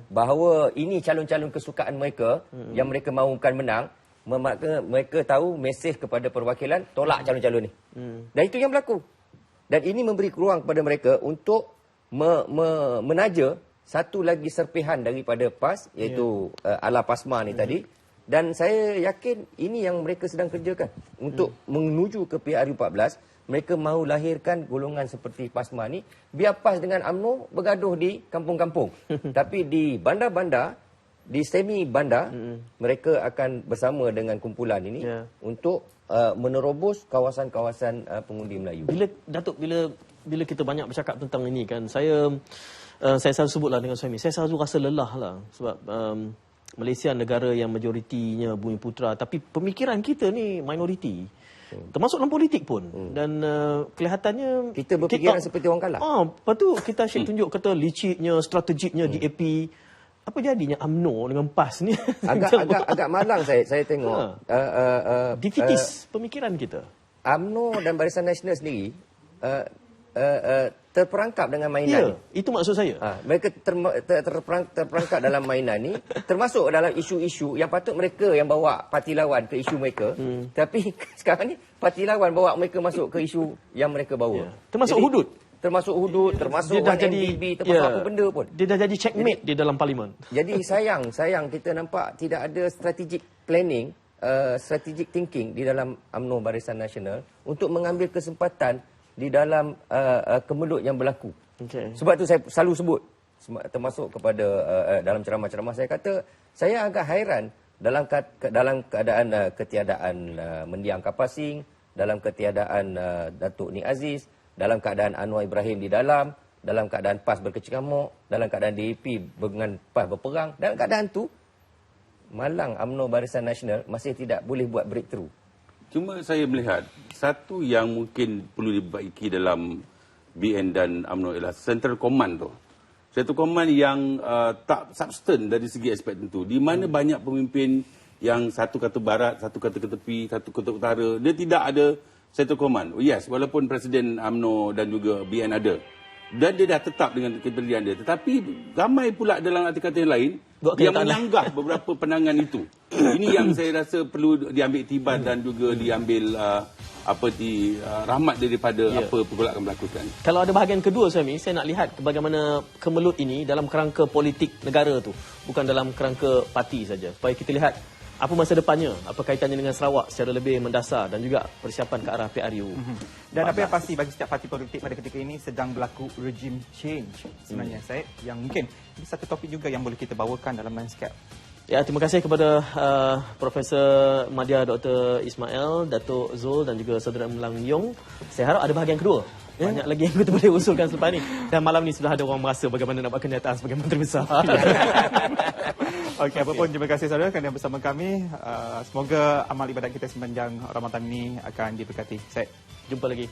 bahawa ini calon-calon kesukaan mereka yang mereka mahukan menang, mereka tahu mesej kepada perwakilan tolak calon-calon ni. Dan itu yang berlaku. Dan ini memberi ruang kepada mereka untuk menaja satu lagi serpihan daripada PAS, iaitu ala PASMA ni tadi. Dan saya yakin ini yang mereka sedang kerjakan. Untuk menuju ke PRU14, mereka mahu lahirkan golongan seperti PASMA ni, biar PAS dengan UMNO bergaduh di kampung-kampung. Tapi di bandar-bandar, di semi bandar, mereka akan bersama dengan kumpulan ini untuk menerobos kawasan-kawasan pengundi Melayu. Bila kita banyak bercakap tentang ini kan, saya selalu sebutlah dengan suami, saya selalu rasa lelah lah sebab Malaysia negara yang majoritinya Bumiputera, tapi pemikiran kita ni minoriti. Termasuk dalam politik pun. Dan kelihatannya kita berfikiran seperti orang kalah. Lepas tu kita asyik tunjuk kata liciknya, strategiknya DAP. Apa jadinya UMNO dengan PAS ni? Agak malang saya tengok. Defeatis pemikiran kita. UMNO dan Barisan Nasional sendiri terperangkap dengan mainan ni. Itu maksud saya. Mereka terperangkap dalam mainan ni, termasuk dalam isu-isu yang patut mereka yang bawa parti lawan ke isu mereka. Tapi sekarang ni parti lawan bawa mereka masuk ke isu yang mereka bawa. Termasuk hudud. Termasuk hudud, termasuk NDB, termasuk apa benda pun. Dia dah jadi checkmate di dalam parlimen. Jadi sayang kita nampak tidak ada strategic planning, strategic thinking di dalam UMNO Barisan Nasional untuk mengambil kesempatan di dalam kemelut yang berlaku. Sebab tu saya selalu sebut, termasuk kepada dalam ceramah-ceramah saya kata, saya agak hairan dalam keadaan ketiadaan mendiang Kapasing, dalam ketiadaan Datuk Ni Aziz, dalam keadaan Anwar Ibrahim di dalam keadaan PAS berkecamuk, dalam keadaan DAP dengan PAS berperang, dalam keadaan tu malang UMNO Barisan Nasional masih tidak boleh buat breakthrough. Cuma saya melihat satu yang mungkin perlu diperbaiki dalam BN dan UMNO ialah Central Command tu. Central Command yang tak substan dari segi aspek tentu. Di mana banyak pemimpin yang satu kata barat, satu kata ke tepi, satu kata utara. Dia tidak ada Central Command. Yes, walaupun Presiden UMNO dan juga BN ada. Dan dia dah tetap dengan kepentingan dia. Tetapi ramai pula dalam arti kata yang lain yang menyanggah beberapa pandangan itu. Ini yang saya rasa perlu diambil iktibar dan juga diambil rahmat daripada apa pergolakan berlaku sekarang. Kalau ada bahagian kedua saya nak lihat bagaimana kemelut ini dalam kerangka politik negara tu, bukan dalam kerangka parti saja. Supaya kita lihat apa masa depannya, apa kaitannya dengan Sarawak secara lebih mendasar dan juga persiapan ke arah PRU. Dan apa yang pasti bagi setiap parti politik pada ketika ini sedang berlaku regime change sebenarnya saya, yang mungkin ini satu topik juga yang boleh kita bawakan dalam landscape. Ya, terima kasih kepada Profesor Madya Dr. Ismail, Datuk Zul dan juga Saudara Melang Yong. Saya harap ada bahagian kedua. Banyak lagi yang kita boleh usulkan selepas ini. Dan malam ni sudah ada orang merasa bagaimana nak buat kenyataan sebagai Menteri Besar. Okey, apapun terima kasih saudara kerana bersama kami. Semoga amal ibadat kita sepanjang Ramadan ini akan diberkati. Jumpa lagi.